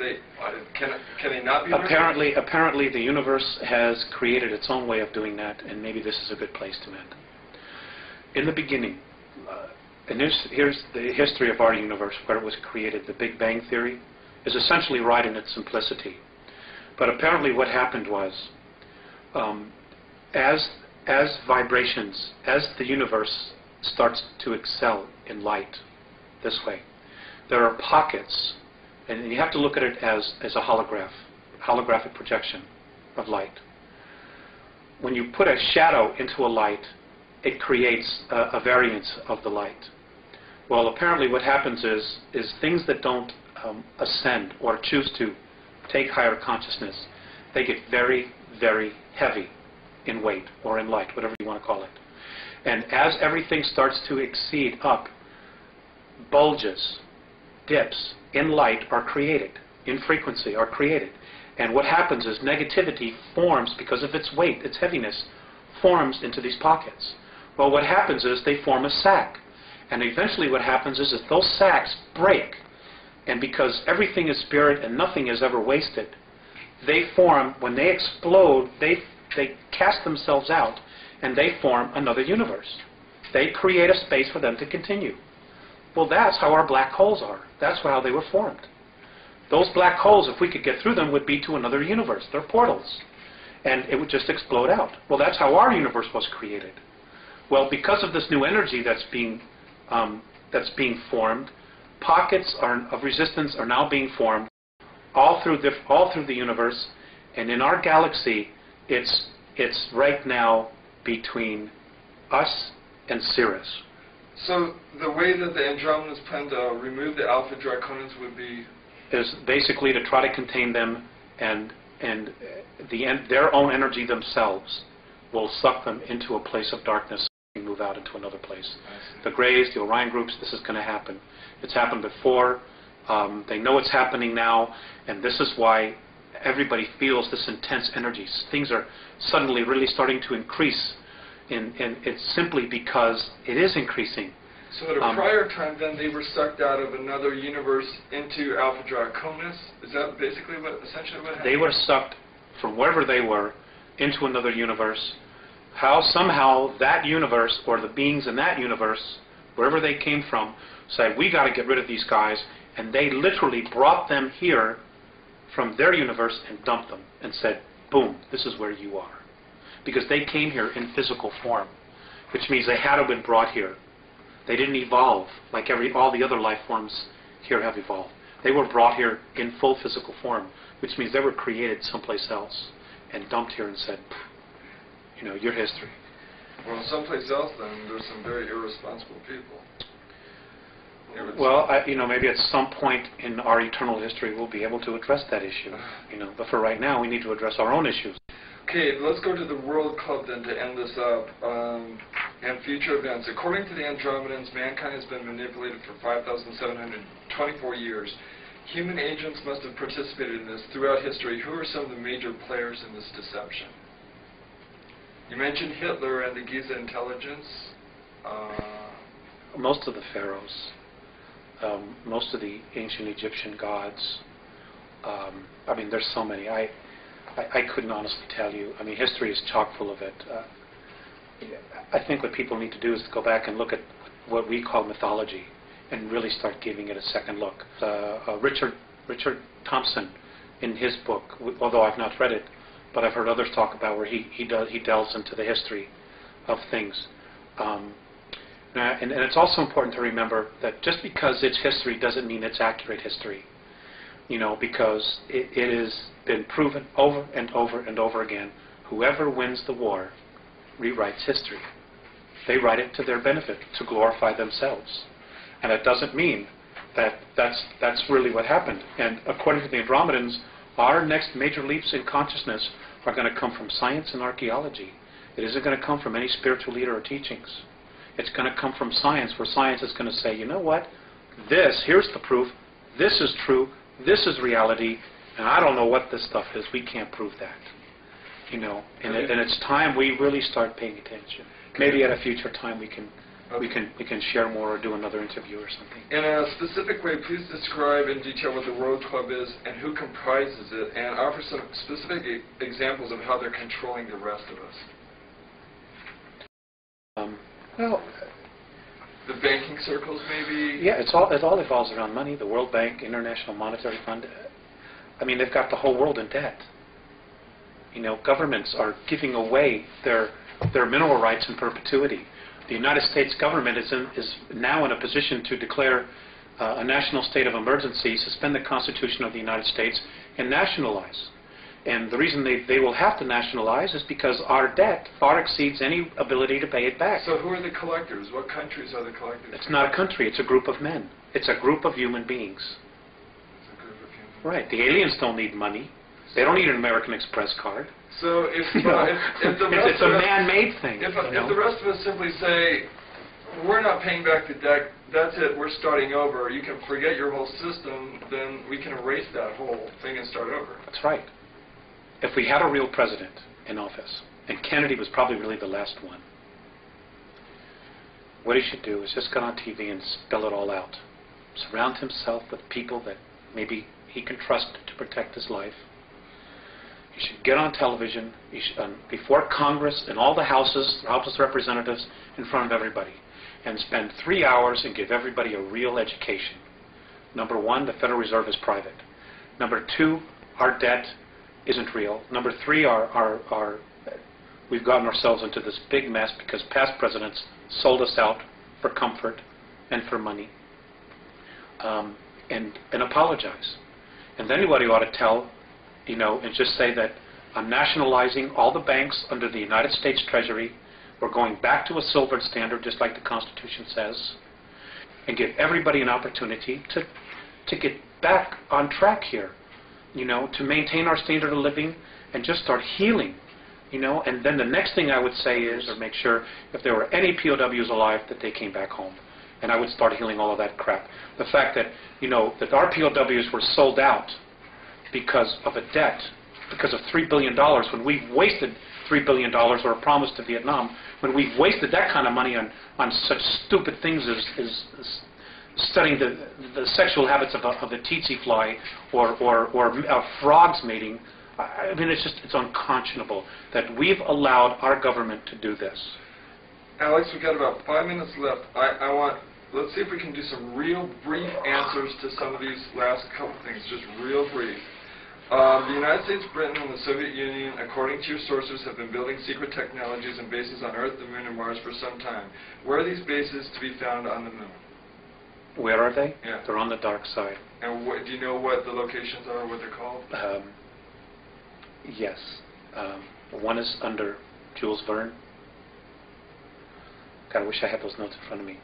Can they not be? Apparently, the universe has created its own way of doing that, and maybe this is a good place to end. In the beginning, and here's the history of our universe, where it was created. The Big Bang Theory is essentially right in its simplicity. But apparently, what happened was, as vibrations, as the universe starts to excel in light, this way. there are pockets, and you have to look at it as a holographic projection of light. When you put a shadow into a light, it creates a variance of the light. Well, apparently what happens is things that don't ascend or choose to take higher consciousness, they get very, very heavy in weight or in light, whatever you want to call it. And as everything starts to exceed up, bulges, dips in light are created, in frequency are created. And what happens is negativity forms, because of its weight, its heaviness, forms into these pockets. Well, what happens is they form a sac. And eventually what happens is that those sacs break. And because everything is spirit and nothing is ever wasted, they form, when they explode, they cast themselves out and they form another universe. They create a space for them to continue. Well, that's how our black holes are. That's how they were formed. Those black holes, if we could get through them, would be to another universe. They're portals. And it would just explode out. Well, that's how our universe was created. Well, because of this new energy that's being formed, pockets of resistance are now being formed all through the universe. And in our galaxy, it's right now between us and Sirius. So the way that the Andromedans plan to remove the Alpha Draconis would be? Is basically to try to contain them, and their own energy themselves will suck them into a place of darkness and move out into another place. The Greys, the Orion groups, this is going to happen. It's happened before. They know it's happening now, and this is why everybody feels this intense energy. Things are suddenly really starting to increase, and it's simply because it is increasing. So at a prior time, then, they were sucked out of another universe into Alpha Draconis? Is that basically essentially what happened? They were sucked from wherever they were into another universe. How somehow that universe, or the beings in that universe, wherever they came from, said, we got to get rid of these guys, and they literally brought them here from their universe and dumped them and said, boom, this is where you are. Because they came here in physical form, which means they had to have been brought here. They didn't evolve like all the other life forms here have evolved. They were brought here in full physical form, which means they were created someplace else and dumped here and said, you know, your history. Well, someplace else, then, there's some very irresponsible people. Well, maybe at some point in our eternal history we'll be able to address that issue. But for right now, we need to address our own issues. Okay, let's go to the World Club then to end this up, and future events. According to the Andromedans, mankind has been manipulated for 5,724 years. Human agents must have participated in this throughout history. Who are some of the major players in this deception? You mentioned Hitler and the Giza intelligence. Most of the pharaohs, most of the ancient Egyptian gods. There's so many. I couldn't honestly tell you. History is chock full of it. I think what people need to do is to go back and look at what we call mythology and really start giving it a second look. Richard Thompson, in his book, although I've not read it, but I've heard others talk about where he delves into the history of things. And it's also important to remember that just because it's history doesn't mean it's accurate history. Because it has been proven over and over and over again, whoever wins the war rewrites history. They write it to their benefit, to glorify themselves. And it doesn't mean that that's really what happened. And according to the Andromedans, our next major leaps in consciousness are going to come from science and archaeology. It isn't going to come from any spiritual leader or teachings. It's going to come from science, where science is going to say, you know what, here's the proof, this is true, this is reality, and I don't know what this stuff is, we can't prove that. And it's time we really start paying attention. Maybe at a future time we can share more or do another interview or something. In a specific way, please describe in detail what the World Club is and who comprises it, and offer some specific examples of how they're controlling the rest of us. The banking circles, maybe? Yeah, it all evolves around money. The World Bank, International Monetary Fund. They've got the whole world in debt. Governments are giving away their mineral rights in perpetuity. The United States government is now in a position to declare a national state of emergency, suspend the Constitution of the United States, and nationalize. And the reason they will have to nationalize is because our debt far exceeds any ability to pay it back. So who are the collectors? What countries are the collectors? It's not a country, it's a group of men. It's a group of human beings. It's a group of humans. Right. The aliens don't need money. They don't need an American Express card. So if the rest It's a man-made thing. If the rest of us simply say, we're not paying back the debt, that's it, we're starting over, you can forget your whole system, then we can erase that whole thing and start over. That's right. If we had a real president in office, and Kennedy was probably really the last one, what he should do is just get on TV and spell it all out. Surround himself with people that maybe he can trust to protect his life. He should get on television before Congress and all the houses, House of Representatives, in front of everybody, and spend 3 hours and give everybody a real education. Number one, the Federal Reserve is private. Number two, our debt isn't real. Number three, we've gotten ourselves into this big mess because past presidents sold us out for comfort and for money. And apologize. And then anybody ought to tell, and just say that I'm nationalizing all the banks under the United States Treasury. We're going back to a silver standard, just like the Constitution says, and give everybody an opportunity to get back on track here, to maintain our standard of living and just start healing, And then the next thing I would say is, or make sure if there were any POWs alive, that they came back home. And I would start healing all of that crap. The fact that, that our POWs were sold out because of a debt, because of $3 billion, when we've wasted $3 billion, or a promise to Vietnam, when we've wasted that kind of money on such stupid things as studying the sexual habits of a tsetse fly or frogs mating. I mean, it's unconscionable that we've allowed our government to do this. Alex, we've got about 5 minutes left. Let's see if we can do some real brief answers to some of these last couple things, just real brief. The United States, Britain, and the Soviet Union, according to your sources, have been building secret technologies and bases on Earth, the Moon, and Mars for some time. Where are these bases to be found on the Moon? Where are they? Yeah. They're on the dark side. And do you know what the locations are, what they're called? Yes. One is under Jules Verne. God, I wish I had those notes in front of me.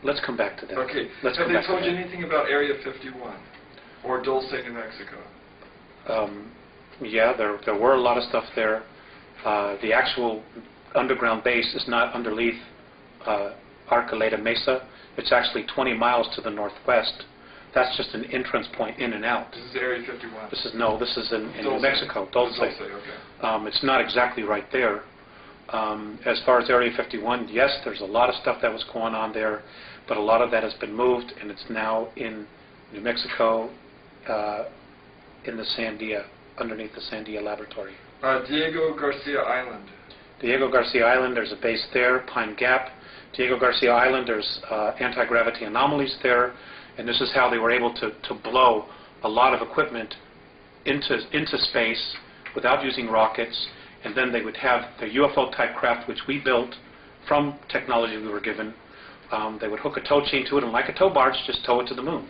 Let's come back to that. Okay. Have they told you anything about Area 51 or Dulce, New Mexico? Yeah, there were a lot of stuff there. The actual underground base is not underneath Arcoleta Mesa. It's actually 20 miles to the northwest. That's just an entrance point in and out. This is Area 51? This is in New Mexico, Dulce. Okay. It's not exactly right there. As far as Area 51, yes, there's a lot of stuff that was going on there, but a lot of that has been moved, and it's now in New Mexico, in the Sandia, underneath the Sandia Laboratory. Diego Garcia Island. Diego Garcia Island, there's a base there. Pine Gap. Diego Garcia Island, there's anti-gravity anomalies there, and this is how they were able to blow a lot of equipment into space without using rockets, and then they would have the UFO-type craft, which we built from technology we were given. They would hook a tow chain to it, and like a tow barge, just tow it to the moon.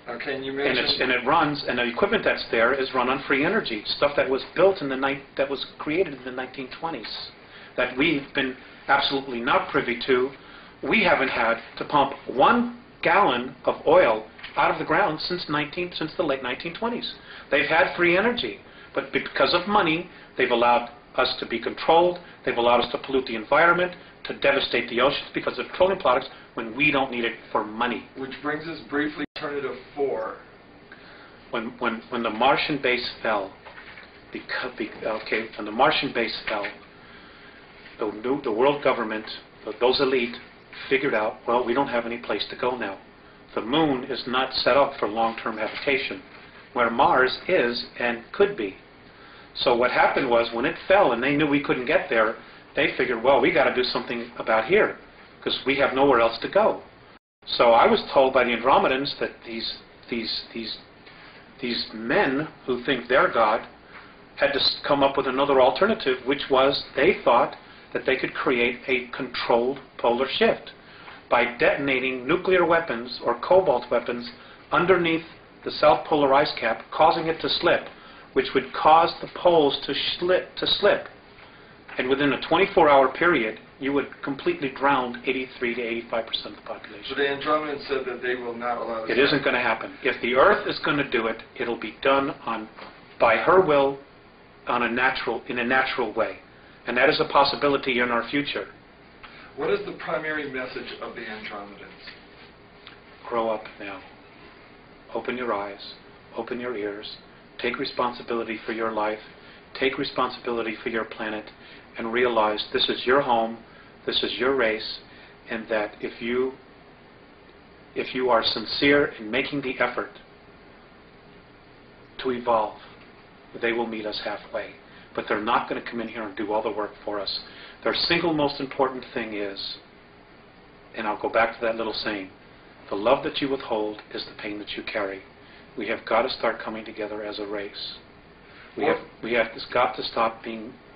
Okay, and you mentioned... And it runs, and the equipment that's there is run on free energy, stuff that was built that was created in the 1920s, that we've been absolutely not privy to. We haven't had to pump 1 gallon of oil out of the ground since the late 1920s. They've had free energy, but because of money, they've allowed us to be controlled. They've allowed us to pollute the environment, to devastate the oceans because of petroleum products when we don't need it for money. Which brings us briefly to Alternative 4. When the Martian base fell, when the Martian base fell, the world government, those elite, figured out, well, we don't have any place to go now. The moon is not set up for long-term habitation, where Mars is and could be. So what happened was, when it fell and they knew we couldn't get there, they figured, well, we got to do something about here, because we have nowhere else to go. So I was told by the Andromedans that these men who think they're God had to come up with another alternative, which was, they thought, that they could create a controlled polar shift by detonating nuclear weapons or cobalt weapons underneath the South Polar ice cap, causing it to slip, which would cause the poles to slip. And within a 24-hour period, you would completely drown 83 to 85% of the population. So the Andromedans said that they will not allow this. It isn't going to happen. If the Earth is going to do it, it'll be done by her will, in a natural way. And that is a possibility in our future. What is the primary message of the Andromedans? Grow up now. Open your eyes. Open your ears. Take responsibility for your life. Take responsibility for your planet. And realize this is your home. This is your race. And that if you are sincere in making the effort to evolve, they will meet us halfway. But they're not going to come in here and do all the work for us. Their single most important thing is, and I'll go back to that little saying, the love that you withhold is the pain that you carry. We have got to start coming together as a race. We have got to stop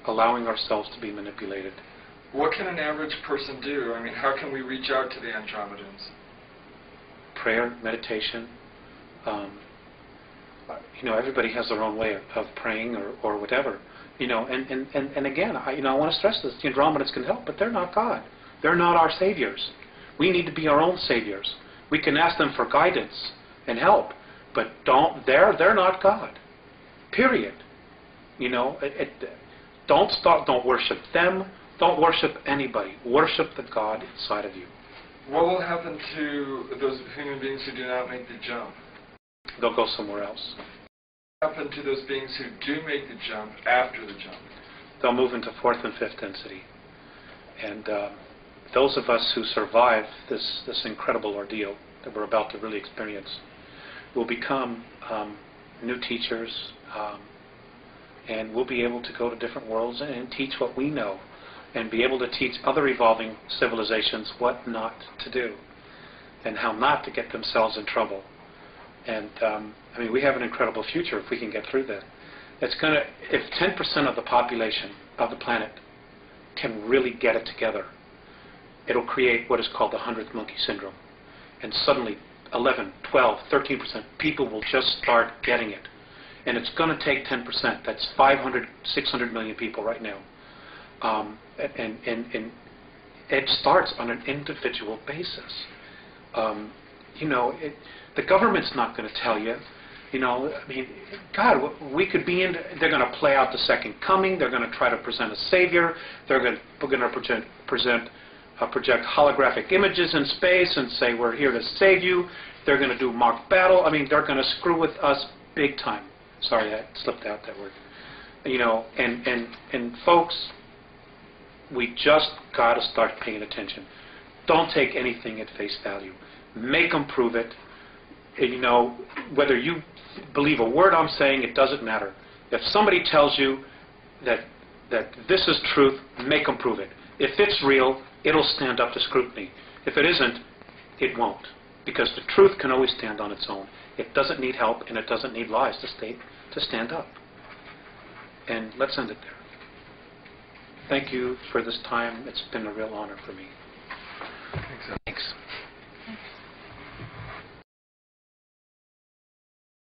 allowing ourselves to be manipulated. What can an average person do? I mean, how can we reach out to the Andromedans? Prayer, meditation. Everybody has their own way of praying or whatever. And again, I want to stress this: the Andromedans can help, but they're not God. They're not our saviors. We need to be our own saviors. We can ask them for guidance and help, but they're not God. Period. Don't worship them. Don't worship anybody. Worship the God inside of you. What will happen to those human beings who do not make the jump? They'll go somewhere else. What will happen to those beings who do make the jump after the jump? They'll move into fourth and fifth density. And those of us who survive this incredible ordeal that we're about to really experience will become new teachers, and we'll be able to go to different worlds and teach what we know, and be able to teach other evolving civilizations what not to do and how not to get themselves in trouble. And we have an incredible future if we can get through that. If 10% of the population of the planet can really get it together, it'll create what is called the 100th monkey syndrome. And suddenly 11, 12, 13% people will just start getting it. And it's going to take 10%. That's 500, 600 million people right now. And it starts on an individual basis. The government's not going to tell you. God, we could be in. They're going to play out the second coming. They're going to try to present a savior. We're going to project holographic images in space and say we're here to save you. They're going to do mock battle. They're going to screw with us big time. Sorry, I slipped out that word. And folks, we just got to start paying attention. Don't take anything at face value. Make them prove it. Whether you believe a word I'm saying, it doesn't matter. If somebody tells you that this is truth, make them prove it. If it's real, it'll stand up to scrutiny. If it isn't, it won't. Because the truth can always stand on its own. It doesn't need help, and it doesn't need lies to stand up. And let's end it there. Thank you for this time. It's been a real honor for me.